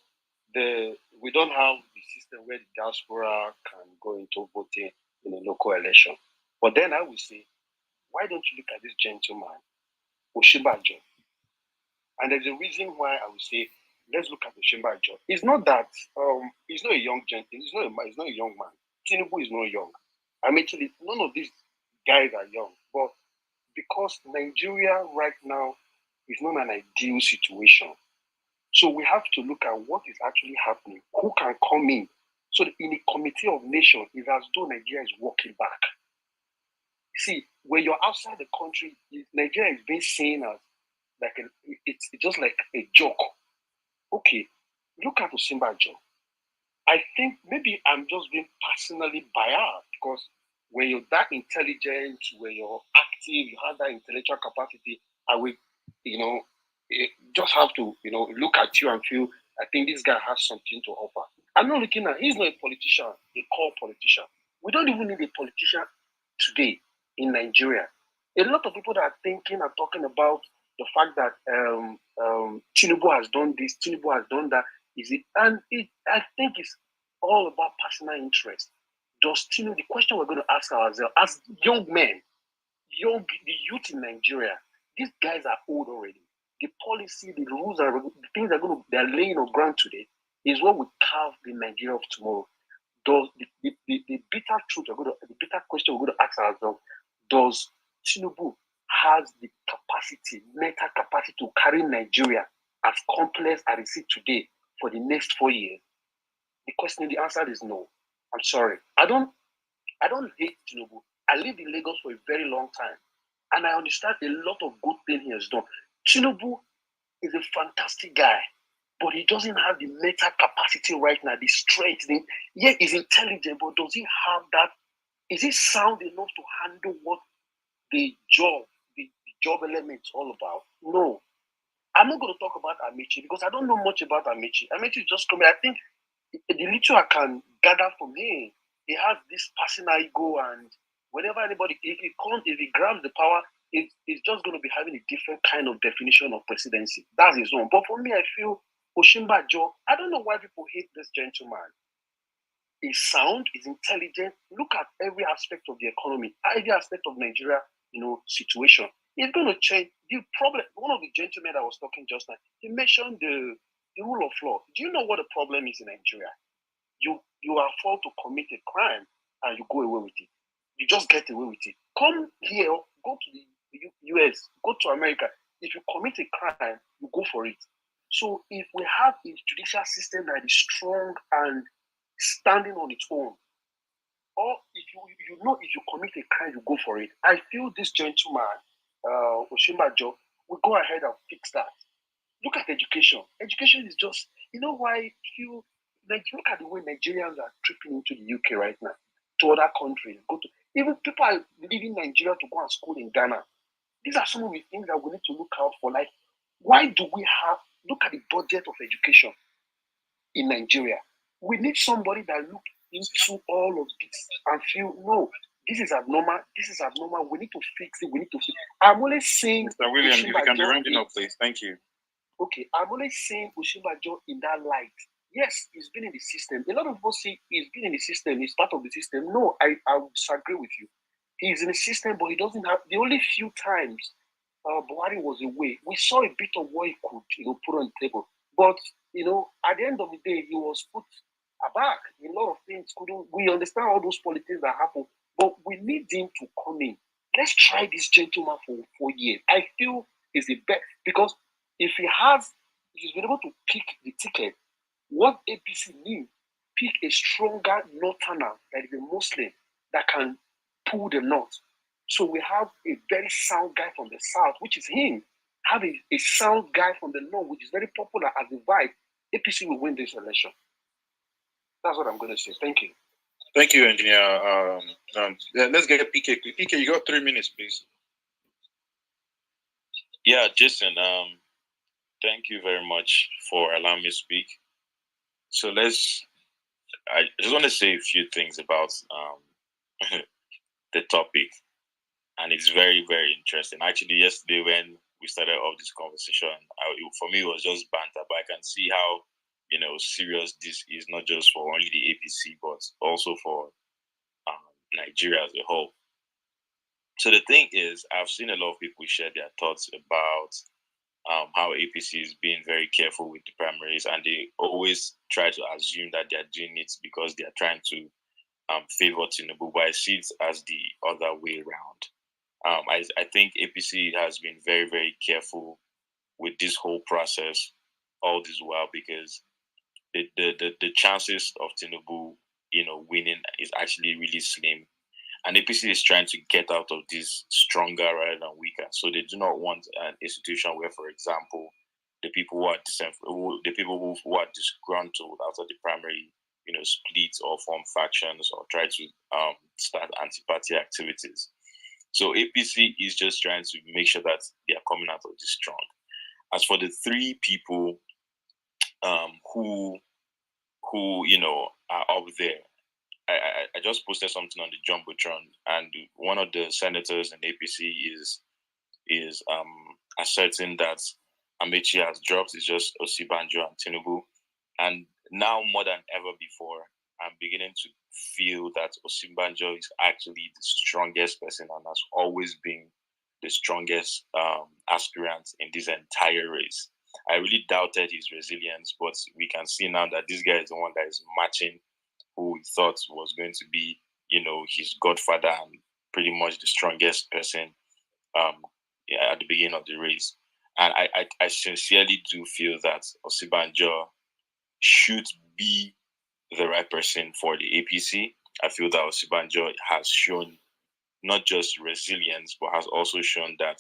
Speaker 14: we don't have the system where the diaspora can go into voting in a local election. But then I will say, why don't you look at this gentleman, Osibanjo? And there's a reason why I would say, let's look at Osibanjo. It's not that he's not a young gentleman. He's not a young man. Tinubu is not young. I mean, actually, none of these guys are young. But because Nigeria right now is not an ideal situation, so we have to look at what is actually happening. Who can come in? So in a committee of nations, it's as though Nigeria is walking back. See, when you're outside the country, Nigeria is being seen as like it's just like a joke. Okay, look at Osibanjo. I think maybe I'm just being personally biased because when you're that intelligent, when you're active, you have that intellectual capacity, I will, just have to, look at you and feel, I think this guy has something to offer. I'm not looking at, he's not a politician, a core politician. We don't even need a politician today in Nigeria. A lot of people that are thinking and talking about
Speaker 10: the fact that Tinubu has done this, Tinubu has done that, I think it's all about personal interest. Does Tinubu, the question we're going to ask ourselves, as young men, the youth in Nigeria, these guys are old already. The policy, the rules, the things they're laying on ground today is what will carve the Nigeria of tomorrow. Does the bitter truth, the bitter question we're going to ask ourselves, does Tinubu has the capacity, mental capacity to carry Nigeria as complex as it is today for the next 4 years? The answer is no. I'm sorry. I don't hate Tinubu. I lived in Lagos for a very long time, and I understand a lot of good things he has done. Tinubu is a fantastic guy, but he doesn't have the mental capacity right now, the strength. Yeah, he's intelligent, but does he have that? Is he sound enough to handle what the job element is all about? No. I'm not going to talk about Amaechi because I don't know much about Amaechi. Amaechi is just coming. I think the little I can gather from him, he has this personal ego, and whenever anybody, if he grabs the power, it's just going to be having a different kind of definition of presidency. That's his own. But for me, I feel Osibanjo, I don't know why people hate this gentleman. He's sound, he's intelligent. Look at every aspect of the economy, every aspect of Nigeria, situation. It's going to change. The problem, one of the gentlemen that was talking just now, he mentioned the rule of law. Do you know what the problem is in Nigeria? You are forced to commit a crime and you go away with it. You just get away with it. Come here, go to the US, go to America. If you commit a crime, you go for it. So if we have a judicial system that is strong and standing on its own, or if you commit a crime, you go for it. I feel this gentleman, Osibanjo, will go ahead and fix that. Look at education. Education is just, why I feel like, look at the way Nigerians are tripping into the UK right now, to other countries. Even people are leaving Nigeria to go and school in Ghana. These are some of the things that we need to look out for. Like, why do we look at the budget of education in Nigeria? We need somebody that look into all of this and feel, no, this is abnormal. We need to fix it. I'm only saying,
Speaker 3: Mr. William, if you can be rounding up, please. Thank you.
Speaker 10: Okay, I'm only saying Osibanjo in that light. Yes, he's been in the system. A lot of people say he's been in the system, he's part of the system. No, I would disagree with you. He's in the system, but he doesn't have, the only few times Buhari was away, we saw a bit of what he could, put on the table. But, at the end of the day, he was put aback. A lot of things we understand all those politics that happen, but we need him to come in. Let's try this gentleman for 4 years. I feel is the best, because if he's been able to pick the ticket, what APC needs, pick a stronger northerner that is a Muslim that can pull the north. So we have a very sound guy from the south, which is him. Have a sound guy from the north, which is very popular as a vibe. APC will win this election. That's what I'm going to say. Thank you.
Speaker 3: Thank you, engineer. Let's get PK. PK, you got 3 minutes, please.
Speaker 15: Yeah, Jason. Thank you very much for allowing me to speak. So I just want to say a few things about the topic, and it's very, very interesting. Actually, yesterday when we started off this conversation, for me it was just banter, but I can see how serious this is, not just for only the APC, but also for Nigeria as a whole. So the thing is, I've seen a lot of people share their thoughts about how APC is being very careful with the primaries, and they always try to assume that they're doing it because they're trying to favor Tinubu, but I see it as the other way around. I think APC has been very, very careful with this whole process all this while, because the chances of Tinubu, winning is actually really slim. And APC is trying to get out of this stronger rather than weaker. So they do not want an institution where, for example, the people who are disgruntled after the primary, split or form factions or try to start anti-party activities. So APC is just trying to make sure that they are coming out of this strong. As for the 3 people who are up there, I just posted something on the Jumbotron, and one of the senators in APC is asserting that Amaechi has dropped. It's just Osibanjo and Tinubu. And now more than ever before, I'm beginning to feel that Osibanjo is actually the strongest person and has always been the strongest aspirant in this entire race. I really doubted his resilience, but we can see now that this guy is the one that is matching who he thought was going to be, his godfather and pretty much the strongest person at the beginning of the race. And I sincerely do feel that Osibanjo should be the right person for the APC. I feel that Osibanjo has shown not just resilience, but has also shown that,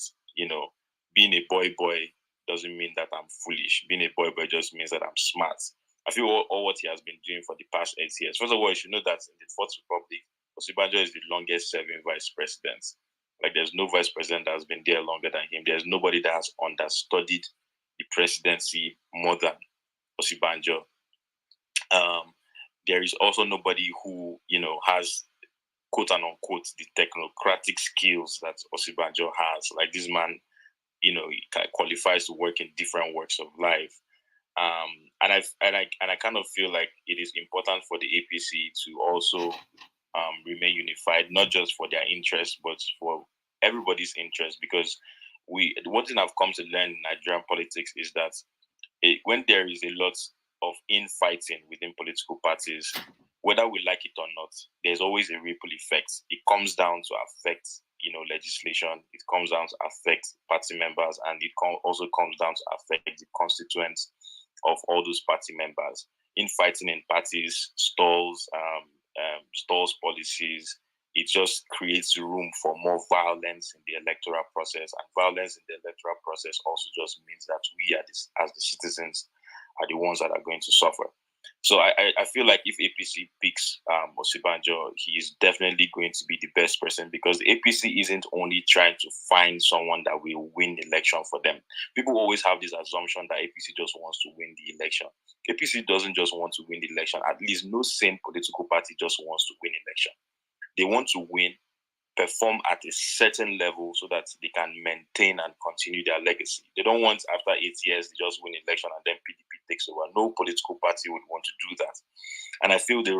Speaker 15: being a boy doesn't mean that I'm foolish. Being a boy just means that I'm smart. I feel all what he has been doing for the past 8 years. First of all, you should know that in the Fourth Republic, Osibanjo is the longest serving vice president. Like, there's no vice president that has been there longer than him. There's nobody that has understudied the presidency more than Osibanjo. There is also nobody who, has quote and unquote the technocratic skills that Osibanjo has. Like, this man, he qualifies to work in different walks of life. And I kind of feel like it is important for the APC to also remain unified, not just for their interests, but for everybody's interest. Because one thing I've come to learn in Nigerian politics is that when there is a lot of infighting within political parties, whether we like it or not, there's always a ripple effect. It comes down to affect, legislation. It comes down to affect party members, and it also comes down to affect the constituents of all those party members. Infighting in parties stalls policies. It just creates room for more violence in the electoral process, and violence in the electoral process also just means that we, as the citizens, are the ones that are going to suffer. So I feel like if APC picks Osibanjo, he is definitely going to be the best person, because the APC isn't only trying to find someone that will win the election for them. People always have this assumption that APC just wants to win the election. APC doesn't just want to win the election. At least no sane political party just wants to win election. They want to win, perform at a certain level so that they can maintain and continue their legacy. They don't want, after 8 years, they just win election and then PDP takes over. No political party would want to do that. And I feel the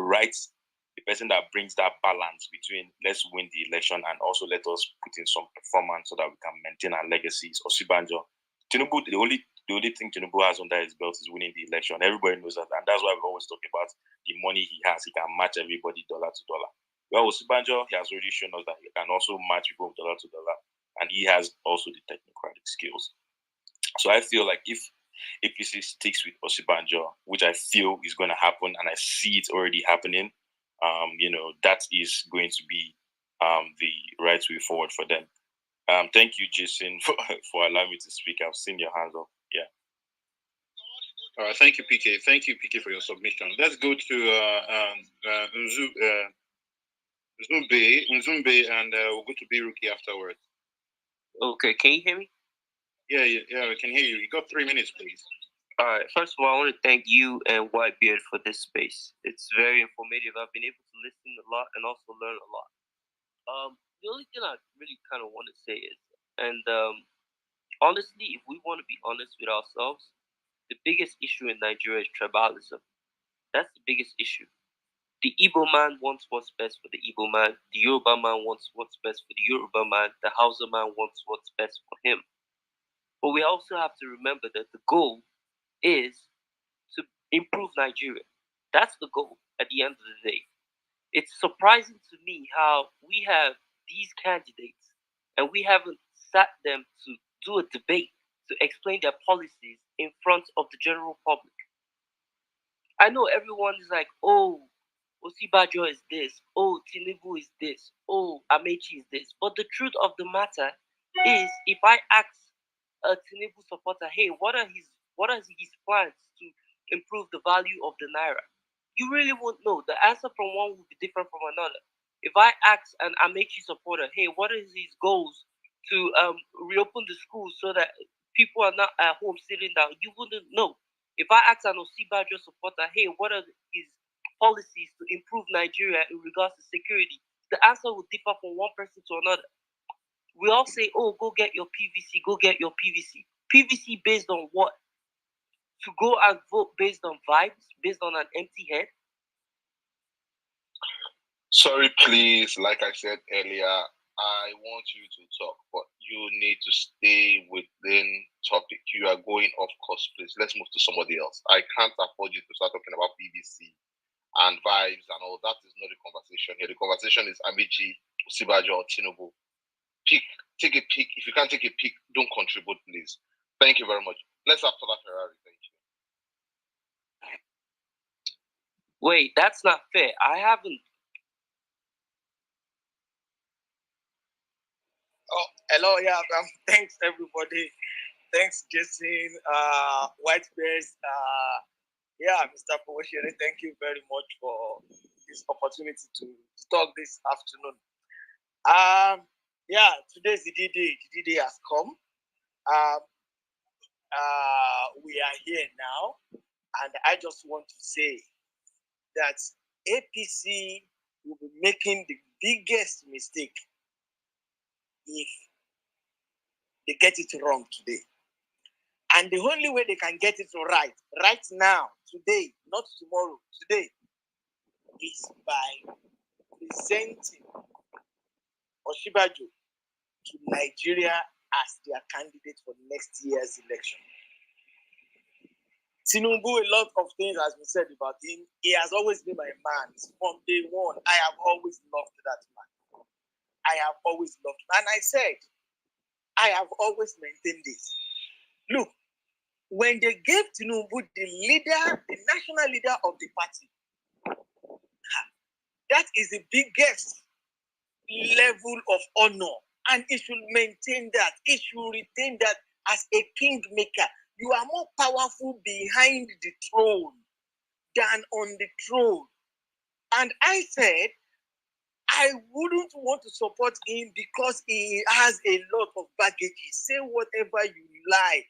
Speaker 15: person that brings that balance between let's win the election and also let us put in some performance so that we can maintain our legacy is Osibanjo. Tinubu, the only thing Tinubu has under his belt is winning the election. Everybody knows that, and that's why we always talk about the money he has. He can match everybody dollar to dollar. Well, Osibanjo, he has already shown us that he can also match people dollar to dollar, and he has also the technocratic skills. So I feel like if APC sticks with Osibanjo, which I feel is going to happen, and I see it already happening, that is going to be the right way forward for them. Thank you, Jason, for allowing me to speak. I've seen your hands up. Yeah.
Speaker 3: All right. Thank you, PK. Thank you, PK, for your submission. Let's go to Nzumbe, and we'll go to Biruki afterwards.
Speaker 16: Okay, can you hear me?
Speaker 3: Yeah, we can hear you. You got 3 minutes, please.
Speaker 16: All right. First of all, I want to thank you and Whitebeard for this space. It's very informative. I've been able to listen a lot and also learn a lot. The only thing I really kind of want to say is, and honestly, if we want to be honest with ourselves, the biggest issue in Nigeria is tribalism. That's the biggest issue. The Igbo man wants what's best for the Igbo man. The Yoruba man wants what's best for the Yoruba man. The Hausa man wants what's best for him. But we also have to remember that the goal is to improve Nigeria. That's the goal at the end of the day. It's surprising to me how we have these candidates and we haven't sat them to do a debate to explain their policies in front of the general public. I know everyone is like, oh, Osibanjo is this, oh, Tinubu is this, oh, Amaechi is this. But the truth of the matter is, if I ask a Tinubu supporter, hey, what are his plans to improve the value of the Naira? You really won't know. The answer from one will be different from another. If I ask an Amaechi supporter, hey, what is his goals to reopen the schools so that people are not at home sitting down, you wouldn't know. If I ask an Osibanjo supporter, hey, what are his policies to improve Nigeria in regards to security, the answer will differ from one person to another. we all say, oh, go get your PVC, go get your PVC. PVC based on what? To go and vote based on vibes, based on an empty head?
Speaker 2: Sorry, please. Like I said earlier, I want you to talk, but you need to stay within topic. You are going off course, please. Let's move to somebody else. I can't afford you to start talking about PVC and vibes and all. That is not the conversation here. The conversation is Amaechi, Osibanjo, or Tinubu. Take a pick. If you can't take a pick, don't contribute, please. Thank you very much. Let's have Tola Ferrari. Thank you.
Speaker 16: Wait, that's not fair. I haven't.
Speaker 17: Oh, hello, yeah. Thanks, everybody. Thanks, Jason, Whitebears. Yeah, Mr. Poweshere, thank you very much for this opportunity to talk this afternoon. Yeah, today's the D-Day. The D-Day has come. We are here now, and I just want to say that APC will be making the biggest mistake if they get it wrong today. And the only way they can get it right now, today, not tomorrow, today, is by presenting Osibanjo to Nigeria as their candidate for next year's election. Tinubu, a lot of things has been said about him. He has always been my man. From day one, I have always loved that man. I have always loved him. And I said, I have always maintained this. Look, when they gave Tinubu the leader, the national leader of the party, that is the biggest level of honor. And it should maintain that. It should retain that as a kingmaker. You are more powerful behind the throne than on the throne. And I said, I wouldn't want to support him because he has a lot of baggage. Say whatever you like.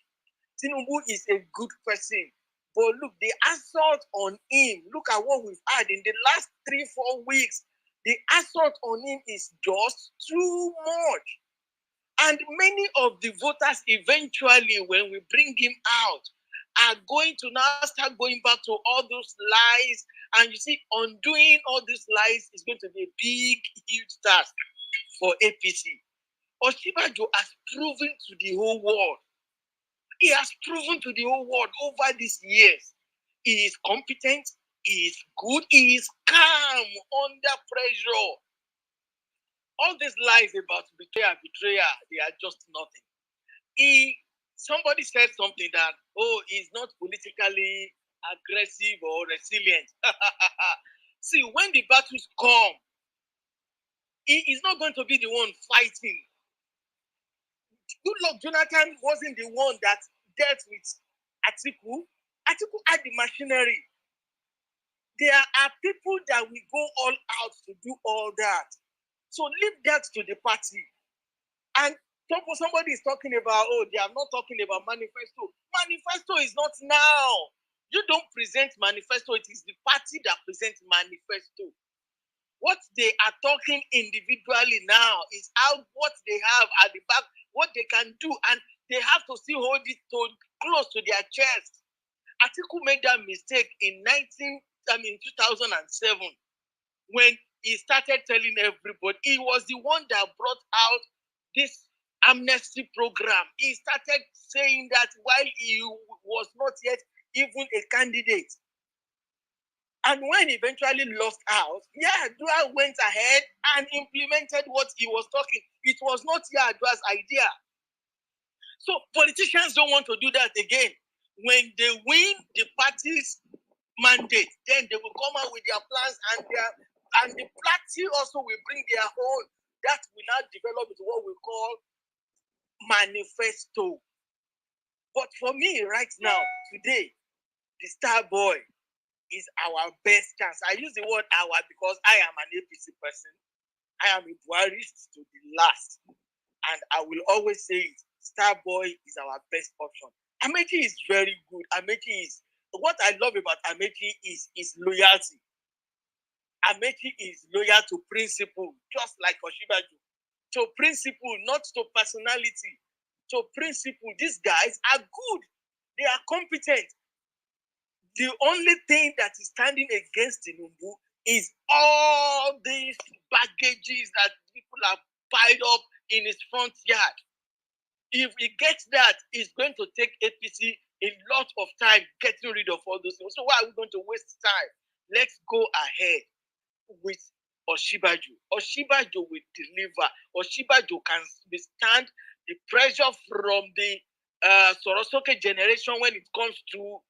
Speaker 17: Tinubu is a good person. But look, the assault on him, look at what we've had in the last 3-4 weeks. The assault on him is just too much. And many of the voters eventually, when we bring him out, are going to now start going back to all those lies. And you see, undoing all these lies is going to be a big, huge task for APC. Osibanjo has proven to the whole world. He has proven to the whole world over these years. He is competent, he is good, he is calm under pressure. All these lies about betrayal, they are just nothing. Somebody said something that, oh, he's not politically aggressive or resilient. See, when the battles come, he is not going to be the one fighting. Good luck, Jonathan wasn't the one that dealt with Atiku. Atiku had the machinery. There are people that will go all out to do all that. So leave that to the party. And somebody is talking about, oh, they are not talking about manifesto. Manifesto is not now. You don't present manifesto. It is the party that presents manifesto. What they are talking individually now is what they have at the back, what they can do, and they have to still hold it close to their chest. Atiku made that mistake in 2007 when he started telling everybody. He was the one that brought out this amnesty program. He started saying that while he was not yet even a candidate. And when he eventually lost out, Yar'Adua went ahead and implemented what he was talking. It was not Yar'Adua's idea. So politicians don't want to do that again. When they win the party's mandate, then they will come out with their plans, and the party also will bring their own. That will now develop into what we call manifesto. But for me, right now, today, the star boy is our best chance. I use the word our because I am an APC person. I am a Buharist to the last. And I will always say it. Star boy is our best option. Amaechi is very good. What I love about Amaechi is his loyalty. Amaechi is loyal to principle, just like Osibanjo. to principle, not to personality, to principle. These guys are good. They are competent. The only thing that is standing against Tinubu is all these baggages that people have piled up in his front yard. If he gets that, it's going to take APC a lot of time getting rid of all those things. So why are we going to waste time? Let's go ahead with Osibanjo. Osibanjo will deliver. Osibanjo can withstand the pressure from the Sorosoke generation when it comes to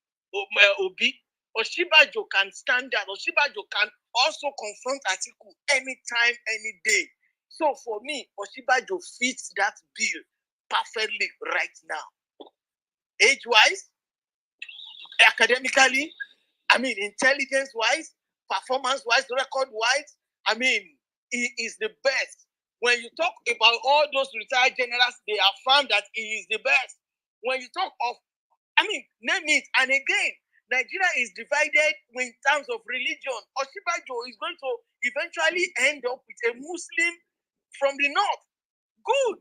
Speaker 17: Obi. Osibanjo can stand that. Osibanjo can also confront Atiku anytime, any day. So for me, Osibanjo fits that bill perfectly right now. Age-wise, academically, intelligence-wise, performance-wise, record-wise, he is the best. When you talk about all those retired generals, they have found that he is the best. When you talk of, name it, and again, Nigeria is divided in terms of religion. Osibanjo is going to eventually end up with a Muslim from the north. Good.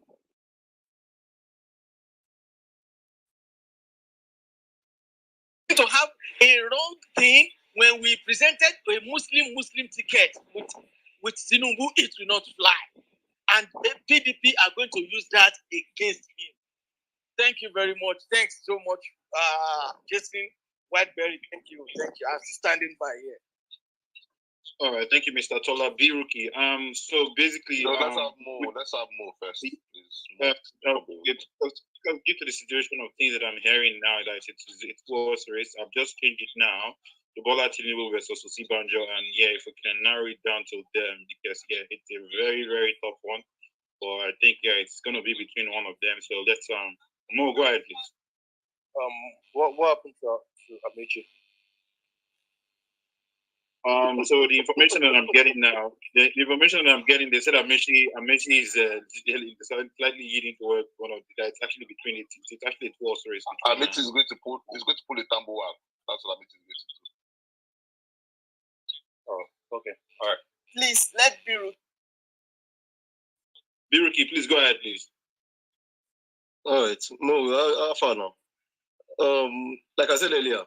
Speaker 17: To have a wrong thing when we presented a Muslim ticket with Tinubu, it will not fly. And the PDP are going to use that against him. Thank you very much. Thanks so much, Jason Whiteberry. Thank you. I'm still standing by here.
Speaker 3: All right, thank you, Mr. Tola Biruki. So basically,
Speaker 2: let's have more first, please.
Speaker 3: Due to the situation of things that I'm hearing now, that it's close race, I've just changed it now to Bola Tinubu versus Osibanjo, and if we can narrow it down to them, because it's a very, very tough one. But I think it's gonna be between one of them. So let's Mo, go ahead, please.
Speaker 17: What happened to Amaechi?
Speaker 3: So the information that I'm getting now, they said Amaechi is slightly leading toward one of the guys. It's actually between it. It's actually a close race.
Speaker 2: Amaechi is going to pull a Tambo out. That's what Amaechi is going to do.
Speaker 3: Oh, okay. All right.
Speaker 17: Please let
Speaker 3: Biruki, please go ahead, please.
Speaker 4: All right. No, how far now? Like I said earlier,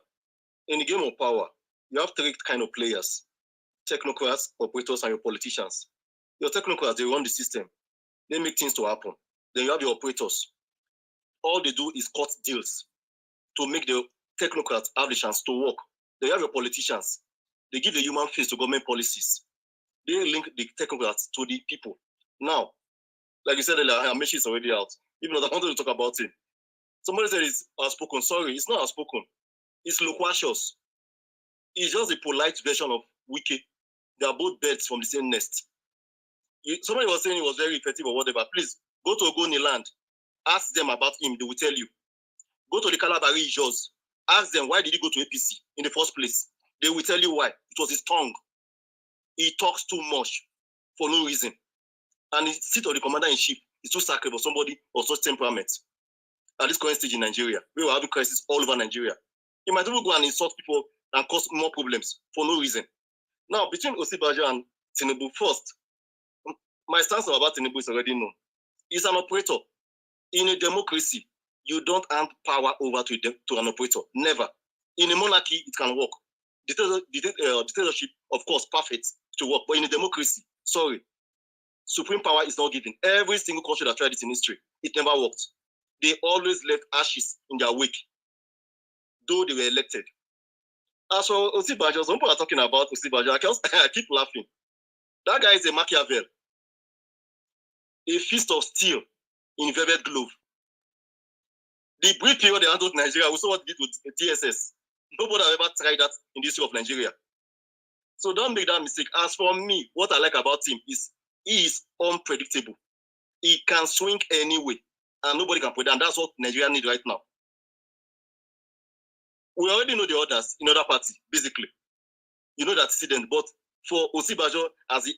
Speaker 4: in the game of power, you have three kind of players: technocrats, operators, and your politicians. Your technocrats, they run the system. They make things to happen. Then you have your operators. All they do is cut deals to make the technocrats have the chance to work. Then you have your politicians. They give the human face to government policies. They link the technocrats to the people. Now, like you said earlier, Amaechi is already out. Even though I wanted to talk about it. Somebody said it's outspoken. Sorry, it's not outspoken. It's loquacious. It's just a polite version of Wiki. They are both birds from the same nest. Somebody was saying he was very effective or whatever. Please, go to Ogoni land. Ask them about him. They will tell you. Go to the Calabari Ijos. Ask them, why did he go to APC in the first place? They will tell you why. It was his tongue. He talks too much for no reason. And the seat of the commander-in-chief is too sacred for somebody of such temperament. At this current stage in Nigeria, we were having crisis all over Nigeria. You might even go and insult people and cause more problems for no reason. Now, between Osibanjo and Tinubu, first, my stance about Tinubu is already known. He's an operator. In a democracy, you don't hand power over to an operator. Never. In a monarchy, it can work. Dictatorship, of course, perfect to work. But in a democracy, sorry, supreme power is not given. Every single country that tried it in history, it never worked. They always left ashes in their wake, though they were elected. As for Osibanjo, some people are talking about Osibanjo. I keep laughing. That guy is a Machiavel. A fist of steel in velvet glove. The brief period they handled Nigeria, we saw what they did with TSS. Nobody has ever tried that in the history of Nigeria. So don't make that mistake. As for me, what I like about him is he is unpredictable. He can swing anyway, and nobody can predict. And that's what Nigeria needs right now. We already know the others in other parties, basically. You know that incident, but for Osibanjo as the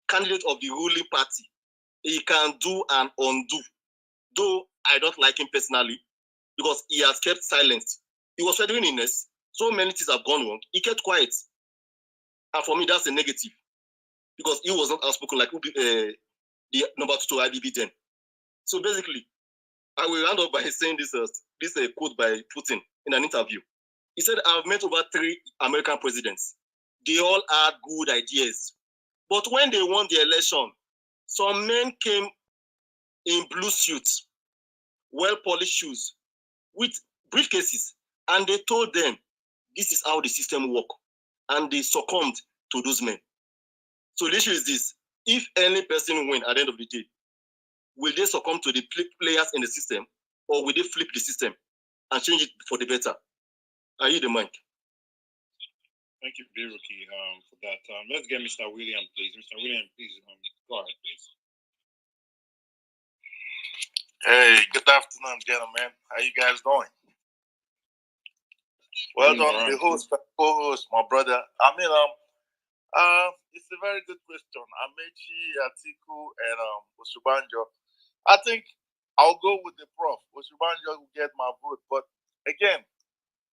Speaker 4: candidate of the ruling party, he can do and undo. Though I don't like him personally, because he has kept silent. He was federing in this. So many things have gone wrong. He kept quiet. And for me, that's a negative. Because he was not outspoken like the number 2 to IBB then. So basically, I will round up by saying this quote by Putin in an interview. He said, I've met over 3 American presidents. They all had good ideas. But when they won the election, some men came in blue suits, well-polished shoes, with briefcases, and they told them, this is how the system works. And they succumbed to those men. So the issue is this. If any person wins at the end of the day, will they succumb to the players in the system, or will they flip the system and change it for the better? Are you the mic?
Speaker 3: Thank you, Biruki, for that. Let's get Mr. William, please. Mr. William, please, go ahead, please.
Speaker 18: Hey, good afternoon, gentlemen. How you guys doing? Well done, the host, co-host, my brother. I mean, it's a very good question. Amaechi, Atiku, and Osibanjo. I think I'll go with the prof. Osibanjo will get my vote. But again,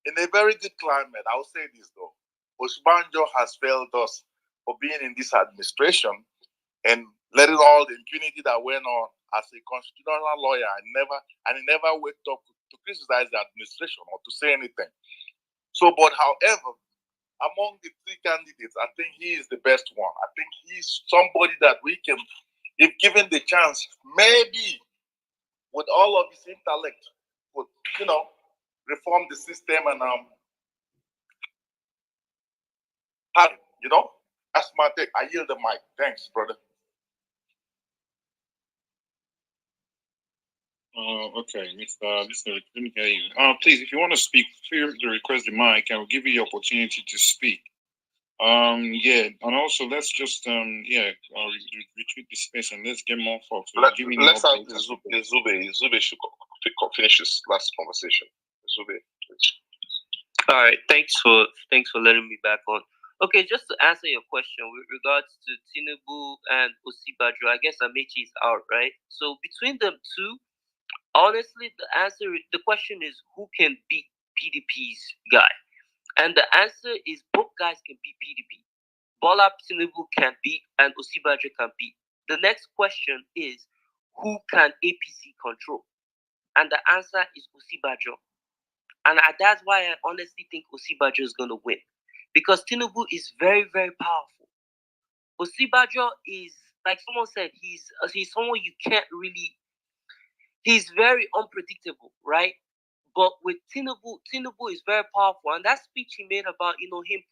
Speaker 18: in a very good climate, I'll say this though. Osibanjo has failed us for being in this administration and letting all the impunity that went on as a constitutional lawyer. He never waked up to criticize the administration or to say anything. So, but however, among the 3 candidates, I think he is the best one. I think he's somebody that we can, if given the chance, maybe with all of his intellect, would, reform the system and that's my take. I yield the mic. Thanks, brother.
Speaker 3: Okay, Mr. Let me hear you. Please, if you want to speak, feel free to request the mic. I will give you the opportunity to speak. Yeah, and also let's just retreat the space and let's get more folks.
Speaker 2: Let's have Zube should finish this last conversation. Zube, please.
Speaker 16: All right, thanks for letting me back on. Okay, just to answer your question with regards to Tinubu and Osibanjo, I guess Amaechi is out, right? So between them two, honestly, the question is who can beat PDP's guy? And the answer is both guys can beat PDP. Bola Tinubu can beat and Osibanjo can beat. The next question is who can APC control? And the answer is Osibanjo. And that's why I honestly think Osibanjo is going to win. Because Tinubu is very, very powerful. Osibanjo is, like someone said, he's someone you can't really, he's very unpredictable, right? But with Tinubu is very powerful. And that speech he made about, him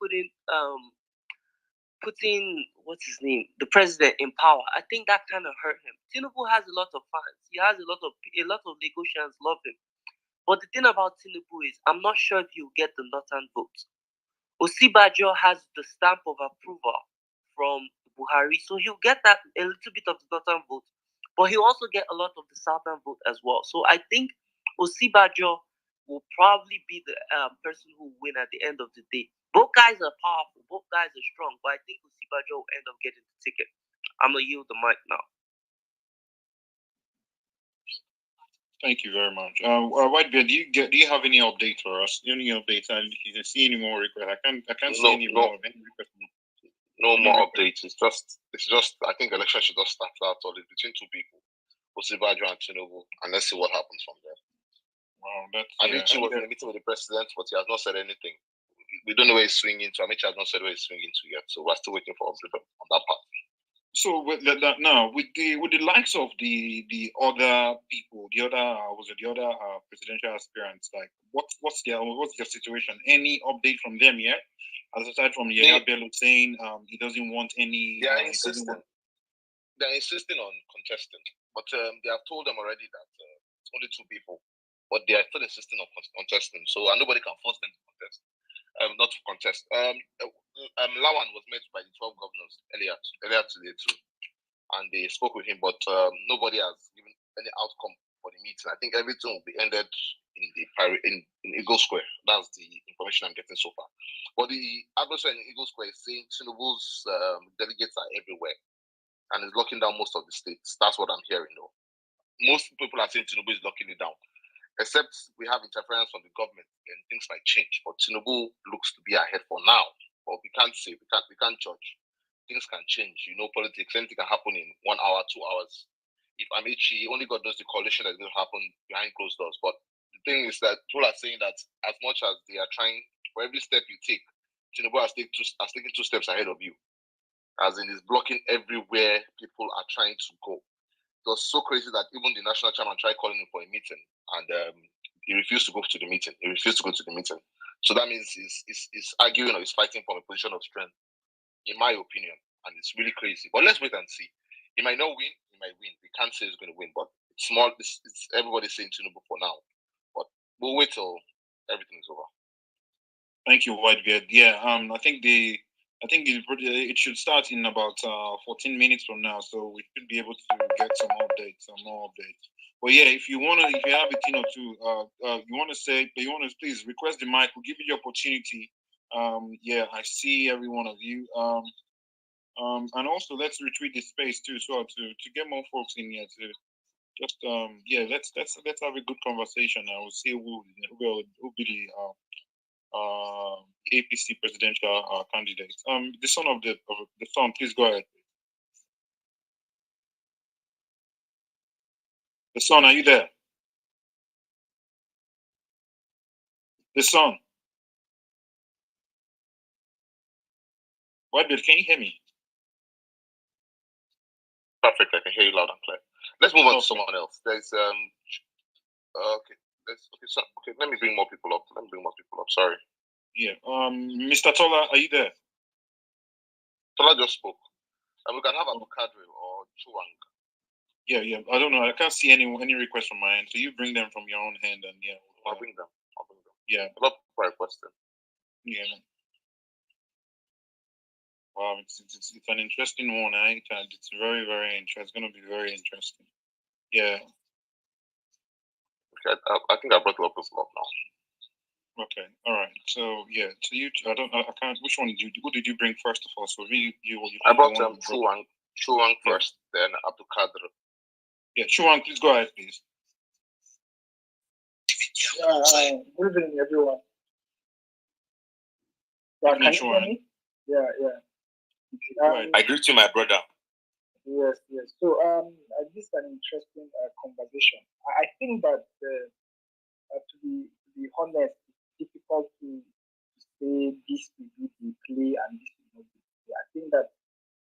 Speaker 16: putting what's his name, the president in power, I think that kind of hurt him. Tinubu has a lot of fans. He has a lot of Lagosians love him. But the thing about Tinubu is, I'm not sure if he'll get the northern votes. Osibanjo has the stamp of approval from Buhari, so he'll get that a little bit of the northern vote, but he'll also get a lot of the southern vote as well. So I think Osibanjo will probably be the person who will win at the end of the day. Both guys are powerful, both guys are strong, but I think Osibanjo will end up getting the ticket. I'm gonna yield the mic now.
Speaker 3: Thank you very much. Whitebeard, do you have any update for us? Any updates? And you can see any more requests? I can't see any more.
Speaker 2: No more updates. It's just. I think election should just start out between 2 people, Osibanjo and Tinubu, and let's see what happens from there.
Speaker 3: Wow,
Speaker 2: Amaechi was in a meeting with the president, but he has not said anything. We don't know where he's swinging to. Amaechi has not said where he's swinging to yet, so we're still waiting for update on that part.
Speaker 3: So with that now, with the likes of the other people, the other presidential aspirants, like what's their situation? Any update from them yet? Aside from Yaya Bello saying he doesn't want any.
Speaker 2: They are insisting. They're insisting on contesting, but they have told them already that it's only 2 people, but they are still insisting on contesting. So nobody can force them to contest. Not to contest. Lawan was met by the 12 governors earlier today too, and they spoke with him, but nobody has given any outcome for the meeting. I think everything will be ended in Eagle Square. That's the information I'm getting so far. But the atmosphere in Eagle Square is saying Tinubu's delegates are everywhere, and is locking down most of the states. That's what I'm hearing, though. Most people are saying Tinubu is locking it down. Except we have interference from the government and things might change. But Tinubu looks to be ahead for now. But we can't say, we can't judge. things can change. You know, politics, anything can happen in 1 hour, 2 hours. If Amaechi, only God knows the coalition that's going to happen behind closed doors. But the thing is that people are saying that as much as they are trying, for every step you take, Tinubu has taken 2 steps ahead of you. As in, is blocking everywhere people are trying to go. It was so crazy that even the national chairman tried calling him for a meeting, and he refused to go to the meeting. So that means he's arguing or he's fighting from a position of strength, in my opinion. And it's really crazy. But let's wait and see. He might not win. He might win. We can't say he's going to win, but it's small. It's everybody's saying Tinubu for now. But we'll wait till everything is over.
Speaker 3: Thank you, Whitebeard. Yeah, I think it should start in about 14 minutes from now, so we should be able to get some more updates. But yeah, if you have a thing or two, you want to please request the mic. We'll give you the opportunity. Yeah, I see every one of you. And also let's retweet the space too, so to get more folks in here to just yeah, let's have a good conversation. I will see who will be the APC presidential candidate. The son of the son, please go ahead. The son, are you there? The son. What, can you hear me?
Speaker 2: Perfect, I can hear you loud and clear. Let's move on to someone else. There's okay, let me bring more people up. Sorry.
Speaker 3: Yeah. Mr. Tola, are you there?
Speaker 2: Tola just spoke. And we can have Abukadri or Chuang.
Speaker 3: Yeah. I don't know. I can't see any requests from my end. So you bring them from your own hand, and yeah.
Speaker 2: I'll bring them.
Speaker 3: Yeah.
Speaker 2: A lot of people requested.
Speaker 3: Yeah. Wow, it's an interesting one. It's very, very interesting. It's going to be very interesting. Yeah.
Speaker 2: Okay, I think I brought a lot of people up now.
Speaker 3: Okay, all right. So yeah, to you, I can't. Which one who did you bring first of all? So really,
Speaker 2: I brought Chuang first, then Abdulkader.
Speaker 3: Yeah, Chuang, please go ahead, please.
Speaker 19: Good evening, everyone. Yeah, can you hear me? Yeah.
Speaker 15: I greet you, my brother.
Speaker 19: Yes. So this is an interesting conversation. I think that to be honest, it's difficult to say this will be the play and this will not be the play. I think that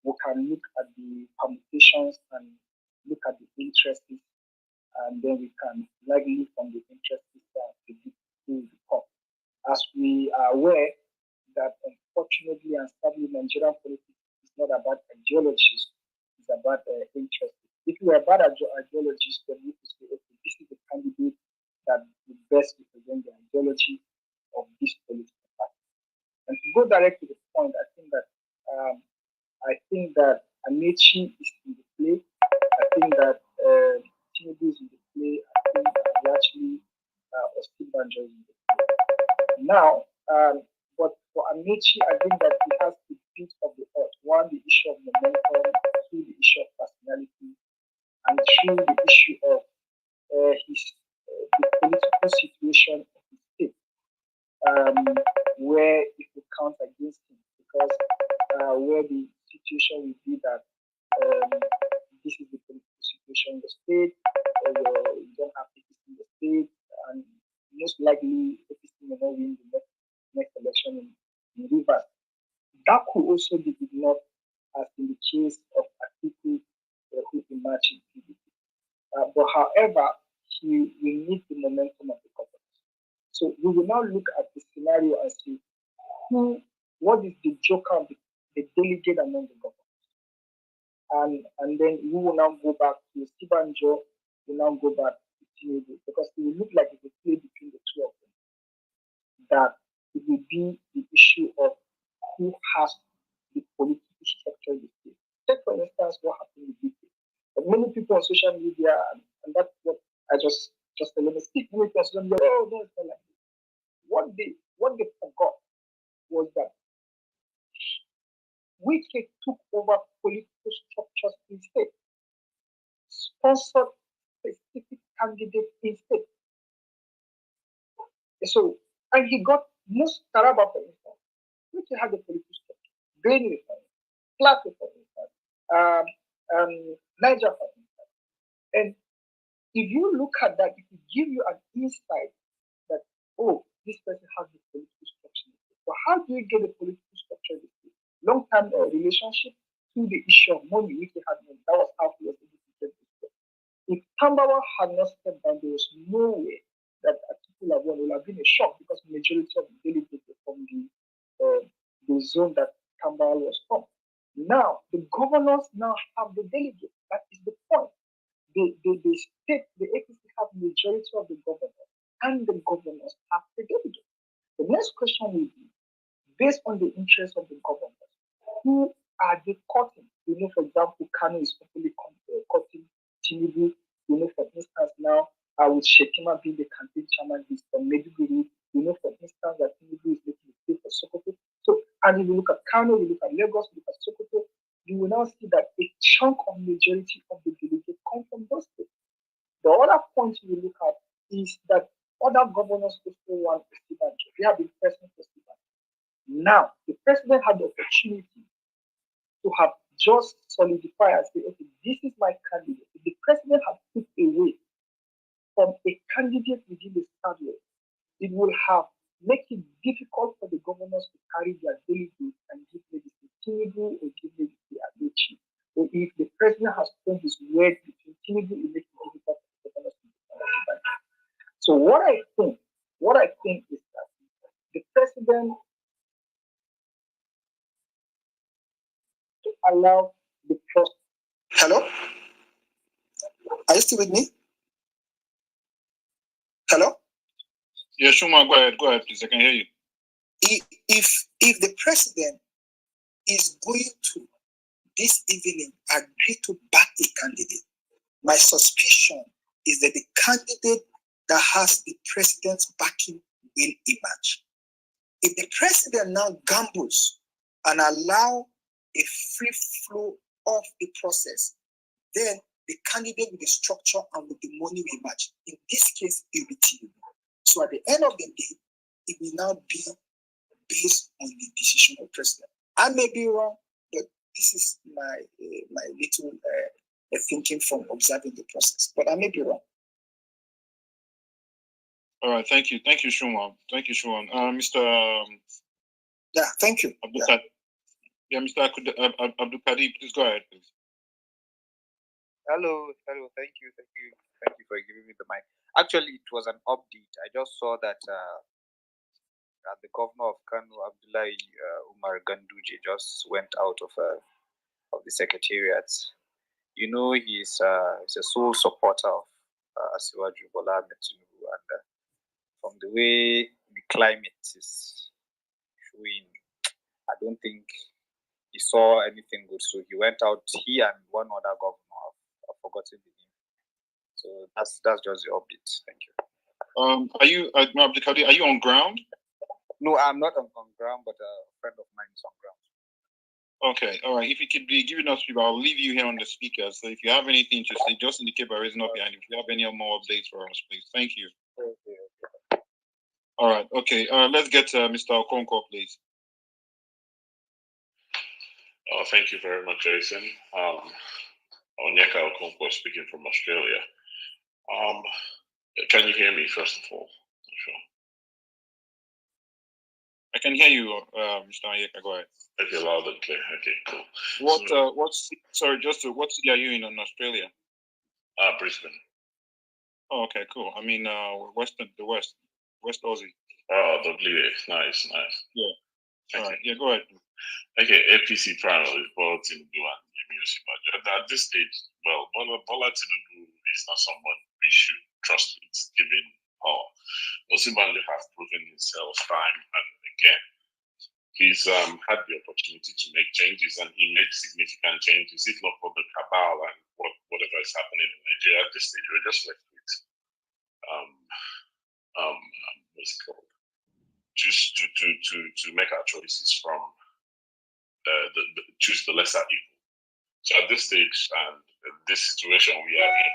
Speaker 19: we can look at the permutations and look at the interests, and then we can likely from the interests predict who will come. As we are aware that unfortunately and sadly Nigerian politics is not about ideologies, it's about interests. If we are about ideologies, then we could say, okay, this is the candidate that will best represent the ideology of this political party. And to go direct to the point, I think that Amaechi is in the play. I think that Tinubu is in the play. I think actually Osibanjo is in the play. Now, but for Amaechi, I think that he has a bit of the odds. One, the issue of momentum. Two, the issue of personality. And three, the issue of the political situation of the state, where it will count against him, because where the situation will be that this is the political situation in the state, you don't have APC in the state, and most likely APC may not win the next election in Rivers. That could also be ignored, as in the case of Atiku, who emerged in PDP. But however, we need the momentum of the government. So we will now look at the scenario and see what is the joker of the delegate among the government. And then we will now go back to Osibanjo, we will now go back to Tinubu, because it will look like it's a play between the two of them. That it will be the issue of who has the political structure in the state. Take for instance what happened with BP. Many people on social media, and that's what I just let me speak. Many people on social media, oh no, it's not like this. What they forgot was that we took over political structures in state, sponsored specific candidates in state. So, and he got most Taraba, for instance, which had the political structure, very refined. Plateau, for instance, Niger, for instance. And if you look at that, it will give you an insight that, oh, this person has the political structure. So how do you get the political structure? Long-term relationship to the issue of money, which he had money. That was how he was able to get this. If Tambawa had not stepped down, there was no way that Atiku would have been a shock because the majority of the delegates were from the zone that Tambawa was from. Now, the governors now have the delegates. That is the point. The state, the APC have the majority of the governors, and the governors have the delegates. The next question will be, based on the interests of the governors, who are they cutting? You know, for example, Kano is openly cutting Tinubu. You know, for instance, now with Shetima being the campaign chairman, he's from Maiduguri. You know, for instance, that Tinubu is making a play for Sokoto. So, and if you look at Kano, you look at Lagos, you look at Sokoto, you will now see that a chunk of majority of the delegates come from those states. The other point you look at is that other governors also want Osibanjo. They have been pressing for Osibanjo. Now, the president had the opportunity to have just solidified and say, okay, this is my candidate. If the president had put away from a candidate within the cabinet, it would have made it difficult for the governors to carry their delegates and give maybe to Tinubu or give maybe to Amaechi. Or if the president has put his word between Tinubu, it makes it difficult for the governors to do. So what I think is that the president to allow the process. Hello? Are you still with me? Hello?
Speaker 3: Yeah, Shuma, go ahead, please. I can hear you.
Speaker 19: If the president is going to this evening agree to back a candidate, my suspicion is that the candidate that has the president's backing will emerge. If the president now gambles and allow a free flow of the process, then the candidate with the structure and with the money will emerge. In this case, it will be Tinubu. So at the end of the day, it will now be based on the decision of the president. I may be wrong, but this is my little thinking from observing the process. But I may be wrong.
Speaker 3: All right, thank you, Shuma. Thank you, Shuma. Mr.
Speaker 19: Yeah, thank you.
Speaker 3: Yeah, Mr. Abdul Kadir, please go ahead, please.
Speaker 20: Hello, thank you for giving me the mic. Actually, it was an update. I just saw that the governor of Kano, Abdullahi Umar Ganduje, just went out of the secretariat. You know, he's a sole supporter of Osibanjo Bola Tinubu, and from the way the climate is showing, I don't think he saw anything good. So he went out. He and one other governor, I've forgotten the name. So that's just the update. Thank you.
Speaker 3: Are you, Abdul Kadir, are you on ground?
Speaker 20: No, I'm not on ground, but a friend of mine is on ground.
Speaker 3: Okay, all right. If you could be giving us people, I'll leave you here on the speaker. So if you have anything to say, just indicate by raising up your hand. If you have any more updates for us, please. Thank you.
Speaker 20: Okay.
Speaker 3: All right. Okay. Let's get Mr. Okonkwo, please.
Speaker 21: Thank you very much, Jason. Onyeka Okonkwo speaking from Australia. Can you hear me, first of all? Sure.
Speaker 3: I can hear you, Mr. Onyeka. Go ahead.
Speaker 21: Okay, loud and clear. Okay, cool.
Speaker 3: What city are you in Australia?
Speaker 21: Brisbane.
Speaker 3: Oh, okay, cool. I mean, West Aussie.
Speaker 21: Oh, WA. Nice.
Speaker 3: Yeah.
Speaker 21: Okay.
Speaker 3: All right. Yeah, go ahead.
Speaker 21: Okay, APC primary is Bola Tinubu and Yemi Osibanjo. At this stage, well, Bola Tinubu is not someone we should trust with given power. Osibanjo has proven himself time and again. He's had the opportunity to make changes, and he made significant changes. If not for the cabal and whatever is happening in Nigeria at this stage, we're just left with what's it called? Just to make our choices from choose the lesser evil. So at this stage and this situation we are in,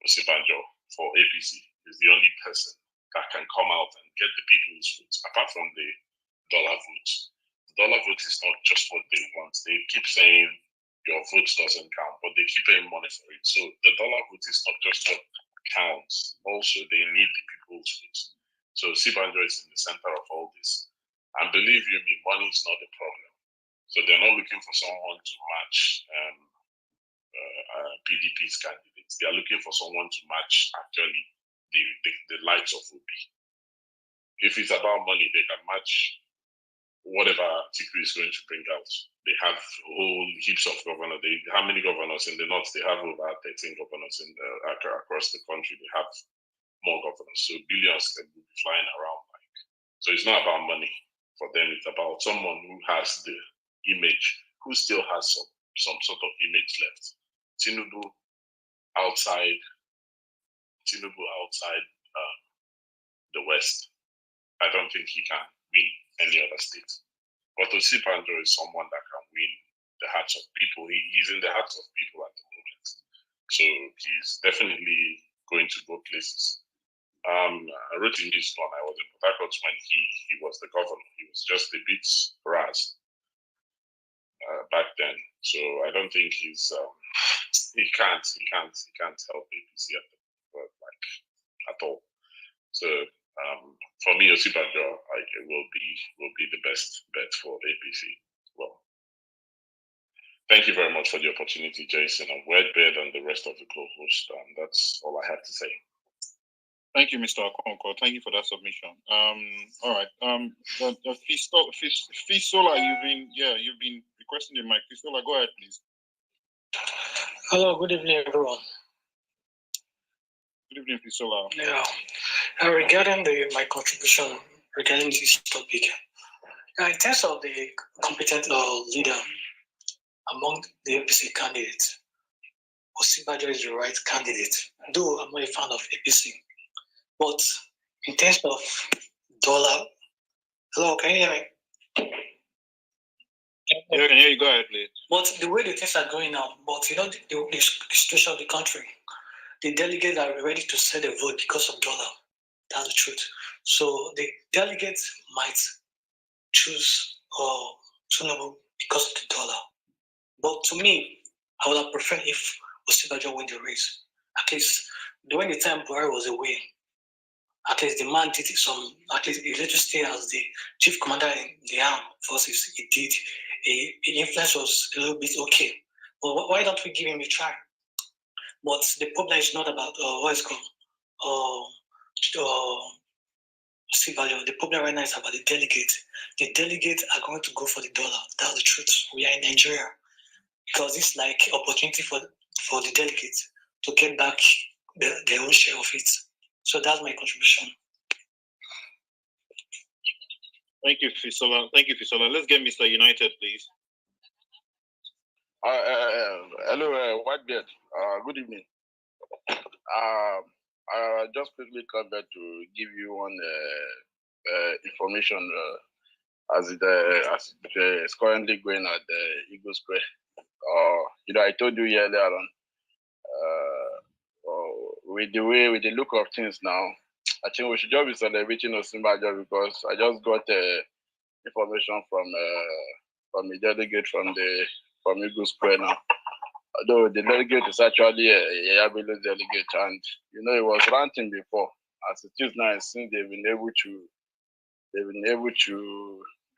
Speaker 21: Osibanjo for APC is the only person that can come out and get the people's votes, apart from the dollar votes, dollar vote is not just what they want. They keep saying your vote doesn't count, but they keep paying money for it. So the dollar vote is not just what counts. Also, they need the people's vote. So Osibanjo is in the center of all this. And believe you me, money is not the problem. So they're not looking for someone to match PDP's candidates. They are looking for someone to match actually the likes of Obi. If it's about money, they can match whatever Tiku is going to bring out. They have whole heaps of governors. How many governors in the north? They have over 13 governors in across the country. They have more governors. So billions can be flying around. So it's not about money for them. It's about someone who has the image, who still has some sort of image left. Tinubu outside the West. I don't think he can win any other state. But Osibanjo is someone that can win the hearts of people. He's in the hearts of people at the moment. So he's definitely going to go places. I wrote in this one, I was in Port Harcourt when he was the governor. He was just a bit ras back then. So I don't think he can't help APC at all. So for me, Osibanjo will be the best bet for APC. Well, thank you very much for the opportunity, Jason. I'm well beard and the rest of the co-host. That's all I have to say.
Speaker 3: Thank you, Mr. Okonkwo. Thank you for that submission. All right. Fisola, you've been requesting the mic. Fisola, go ahead, please.
Speaker 5: Hello, good evening, everyone.
Speaker 3: Good evening, Fisola.
Speaker 5: Yeah. Regarding my contribution regarding this topic, in terms of the competent leader among the APC candidates, Osibanjo is the right candidate. Though I'm not a fan of APC, but in terms of dollar, hello, can you hear me?
Speaker 3: Yeah, I can hear you. Go ahead, please.
Speaker 5: But the way the things are going now, but you know the situation of the country, the delegates are ready to sell the vote because of dollar. That's the truth. So the delegates might choose Tinubu because of the dollar. But to me, I would have preferred if Osibanjo win the race. At least during the time Buhari was away, at least the man did at least he let you stay as the chief commander in the armed forces. He did. His influence was a little bit okay. But why don't we give him a try? But the problem is not about what is called Osibanjo. The problem right now is about the delegates. The delegates are going to go for the dollar. That's the truth. We are in Nigeria. Because it's like opportunity for the delegates to get back their own share of it. So that's my contribution.
Speaker 3: Thank you, Fisola. Let's get Mr. United, please.
Speaker 22: Hello, Whitebeard. Good evening. I just quickly come back to give you one information as it is currently going at the Eagle Square. I told you earlier on, with the look of things now, I think we should just be celebrating Osibanjo because I just got information from a delegate from Eagle Square now. Although the delegate is actually a Yabelo delegate, and he was ranting before. As it is now, since they've been able to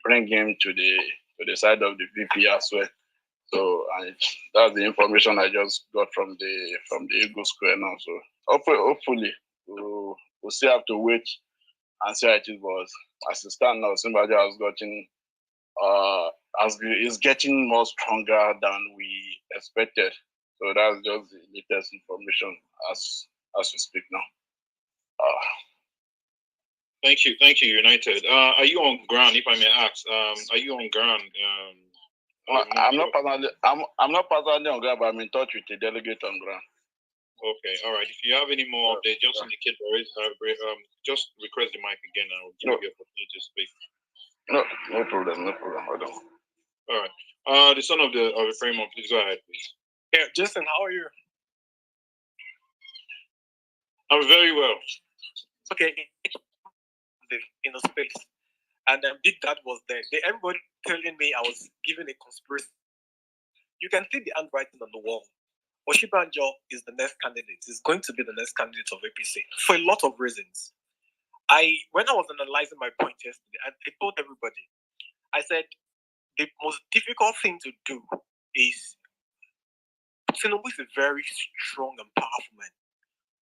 Speaker 22: bring him to the side of the VP as well. So that's the information I just got from the Eagle Square now. So hopefully we'll still have to wait and see how it is. But as it stands now, Osibanjo is getting more stronger than we expected. So that's just the latest information as we speak now.
Speaker 3: Thank you, United. Are you on ground, if I may ask? Are you on ground?
Speaker 22: I'm not personally on ground, but I'm in touch with the delegate on ground.
Speaker 3: Okay, all right. If you have any more updates, just indicate just request the mic again, and I'll give you the opportunity to speak.
Speaker 22: No problem. Hold on.
Speaker 3: All right. The son of the framework, please go ahead, please.
Speaker 23: Yeah, Jason, how are you?
Speaker 3: I'm very well.
Speaker 23: Okay, in the space.
Speaker 6: and Big Dad was there. Everybody telling me I was giving a conspiracy. You can see the handwriting on the wall. Osibanjo is the next candidate. Is going to be the next candidate of APC for a lot of reasons. When I was analyzing my point yesterday, I told everybody, I said the most difficult thing to do is Tinubu is a very strong and powerful man.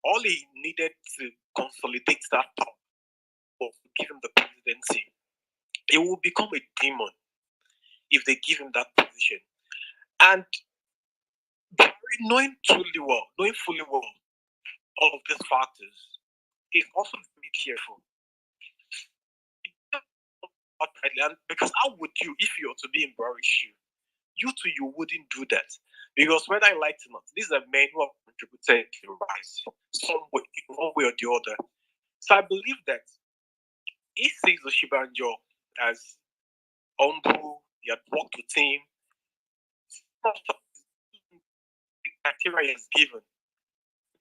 Speaker 6: All he needed to consolidate that power or give him the presidency. He will become a demon if they give him that position. And knowing fully well all of these factors, he's also very careful. And because how would you, if you were to be in Buhari's shoe, you wouldn't do that. Because whether I like it or not, these are men who have contributed to the rise one way or the other. So I believe that he sees Osibanjo as humble, he had worked with him. The criteria he has given.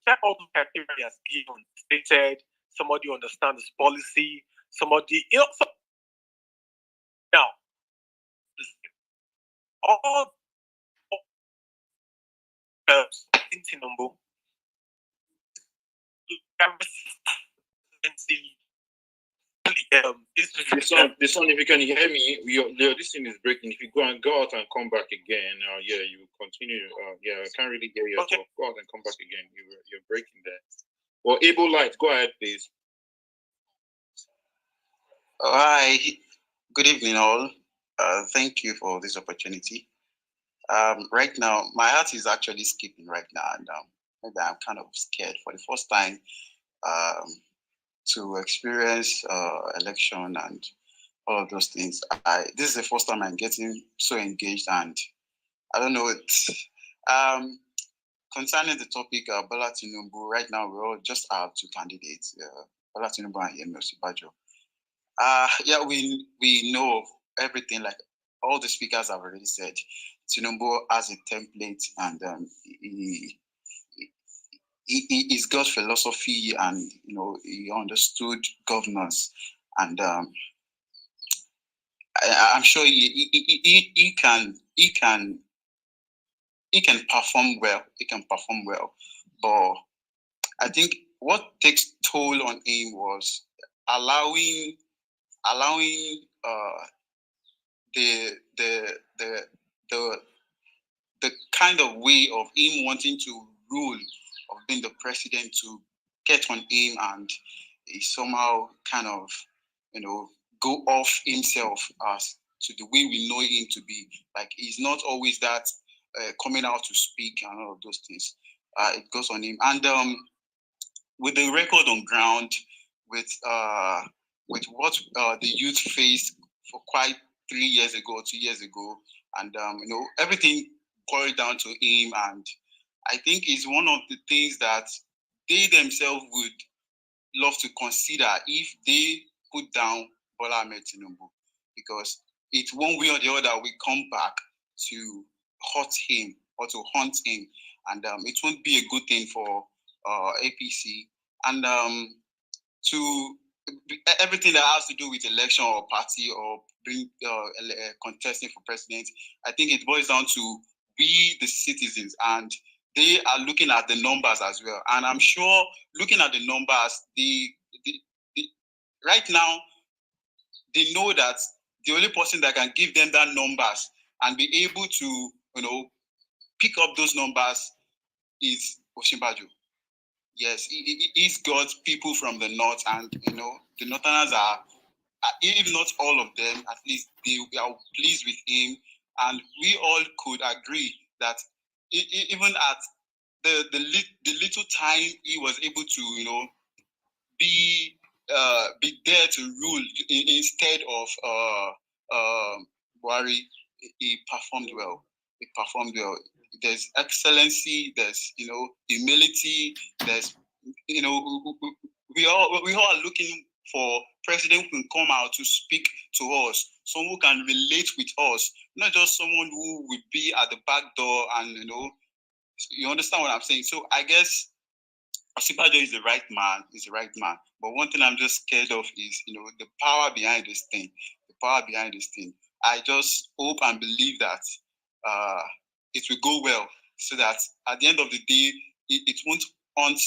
Speaker 6: Check all the criteria he has given, stated, somebody who understands his policy, somebody, now, all in Tinubu,
Speaker 3: the son, if you can hear me, this thing is breaking. If you go out and come back again, you continue. I can't really hear you. Okay. Go out and come back again. You're breaking there. Well, Able Light, go ahead, please.
Speaker 7: Hi, good evening, all. Thank you for this opportunity. Right now, my heart is actually skipping right now, and maybe I'm kind of scared for the first time to experience election and all of those things. This is the first time I'm getting so engaged, and I don't know it. Concerning the topic, Bola Tinubu, right now we all just have two candidates, Bola Tinubu and Osibanjo. We know everything, like all the speakers have already said. Tinubu has a template, and he's got philosophy, and he understood governance, and I'm sure he can perform well. He can perform well, but I think what takes toll on him was allowing the kind of way of him wanting to rule, of being the president, to get on him, and he somehow kind of go off himself as to the way we know him to be. Like, he's not always that coming out to speak and all of those things. It goes on him, and with the record on ground, with what the youth faced for quite 3 years ago, 2 years ago, and everything boiled down to him. And I think it's one of the things that they themselves would love to consider if they put down Bola Ahmed Tinubu, because it's one way or the other we come back to hurt him or to hunt him, and it won't be a good thing for APC, and to everything that has to do with election or party or contesting for president. I think it boils down to we, the citizens, and they are looking at the numbers as well. And I'm sure, looking at the numbers, right now, they know that the only person that can give them that numbers and be able to, pick up those numbers is Osibanjo. Yes, he's got people from the north, and the northerners are, if not all of them, at least they are pleased with him, and we all could agree that even at the little time he was able to be there to rule instead of Buhari, he performed well. There's excellency, there's humility, there's we all are looking for president who can come out to speak to us, someone who can relate with us, not just someone who will be at the back door and you understand what I'm saying. So I guess Osibanjo is the right man. He's the right man. But one thing I'm just scared of is, the power behind this thing. The power behind this thing. I just hope and believe that it will go well, so that at the end of the day, it won't haunt.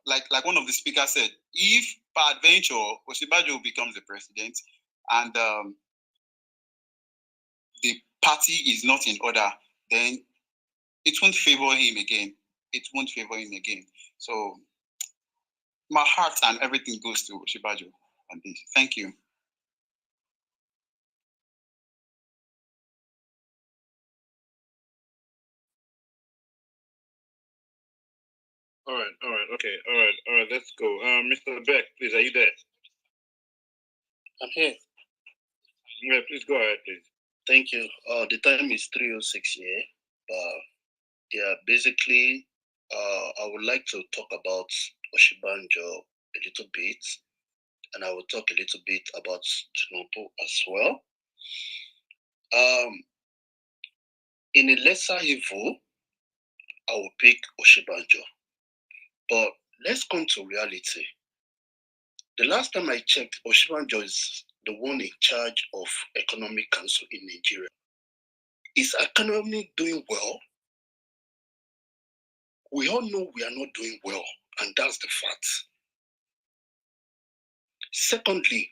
Speaker 7: Like one of the speakers said, if by adventure Osibanjo becomes the president and the party is not in order, then it won't favor him again. It won't favor him again. So my heart and everything goes to Osibanjo on this. Thank you.
Speaker 3: All right, okay, all right, let's go. Mr. Beck, please, are you there?
Speaker 1: I'm here.
Speaker 3: Yeah, please go ahead, please.
Speaker 1: Thank you. The time is 3:06 here. Yeah, basically, I would like to talk about Osibanjo a little bit, and I will talk a little bit about Tinubu as well. In a lesser evil, I will pick Osibanjo. But let's come to reality. The last time I checked, Osibanjo is the one in charge of Economic Council in Nigeria. Is economy doing well? We all know we are not doing well, and that's the fact. Secondly,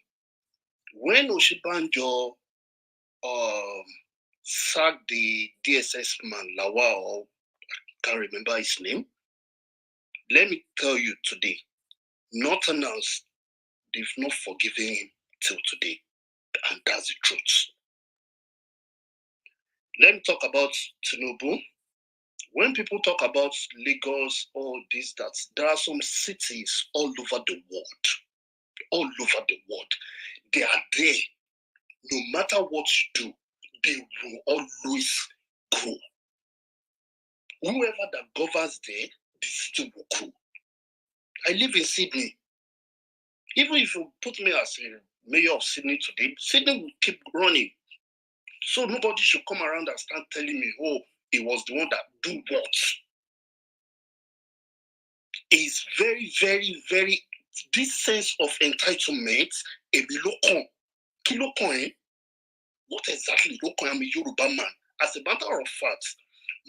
Speaker 1: when Osibanjo sacked the DSS man, Lawal, I can't remember his name, let me tell you today, nothing else, they've not forgiven him till today, and that's the truth. Let me talk about Tinubu. When people talk about Lagos, all this, that, there are some cities all over the world. All over the world. They are there. No matter what you do, they will always grow. Whoever that governs there, the city will grow. I live in Sydney. Even if you put me as a mayor of Sydney today, Sydney will keep running. So nobody should come around and start telling me, oh, he was the one that do what. Is very, very, very, this sense of entitlement, what exactly I'm a Yoruba man? As a matter of fact,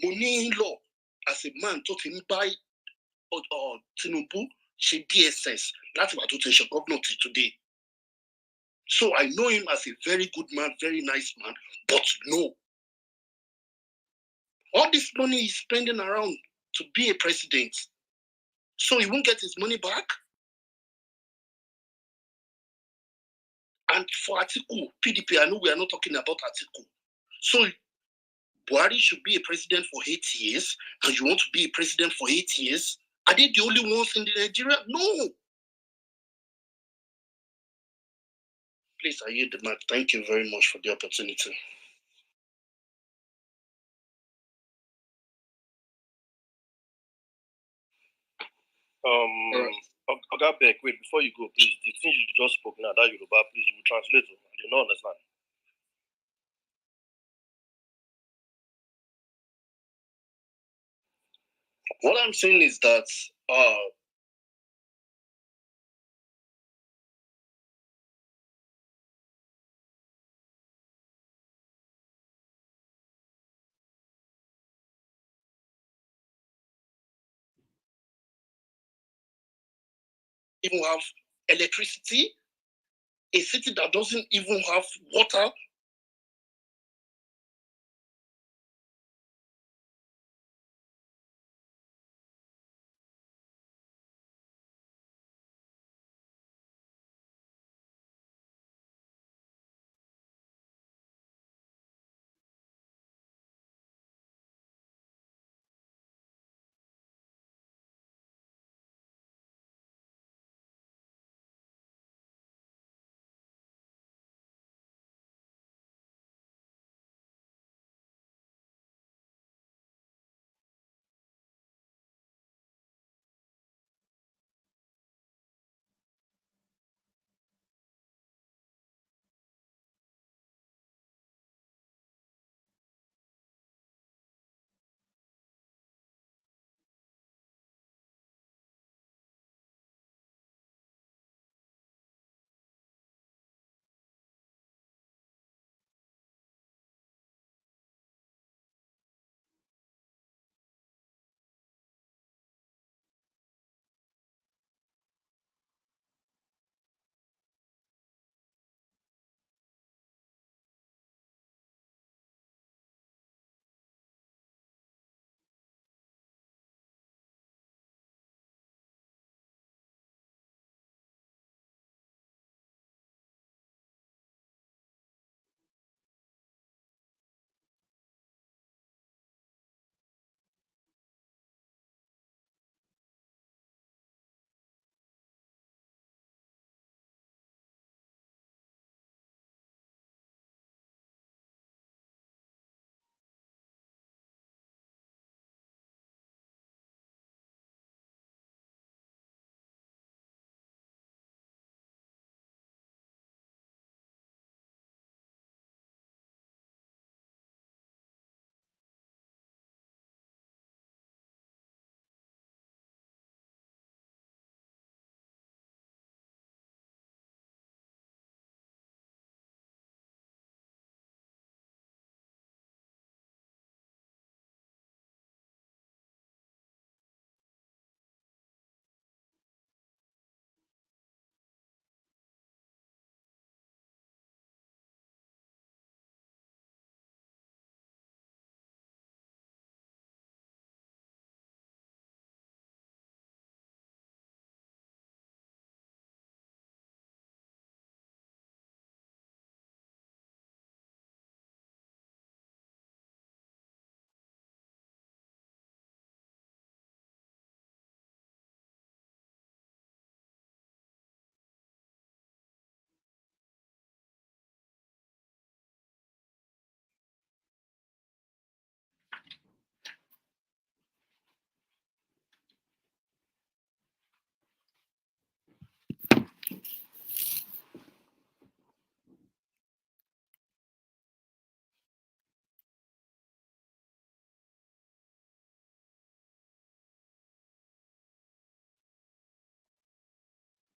Speaker 1: money in law, as a man talking by Tinubu, she DSS, that's what I told governor today. So I know him as a very good man, very nice man, but no. All this money he's spending around to be a president, so he won't get his money back. And for Atiku, PDP, I know we are not talking about Atiku. So Buhari should be a president for 8 years, and you want to be a president for 8 years? Are they the only ones in Nigeria? No. Please, I yield the mic. Thank you very much for the opportunity.
Speaker 8: Oga Beck, wait, before you go, please, the thing you just spoke now, that Yoruba, please, you will translate it. I do not understand.
Speaker 1: What I'm saying is that even have electricity, a city that doesn't even have water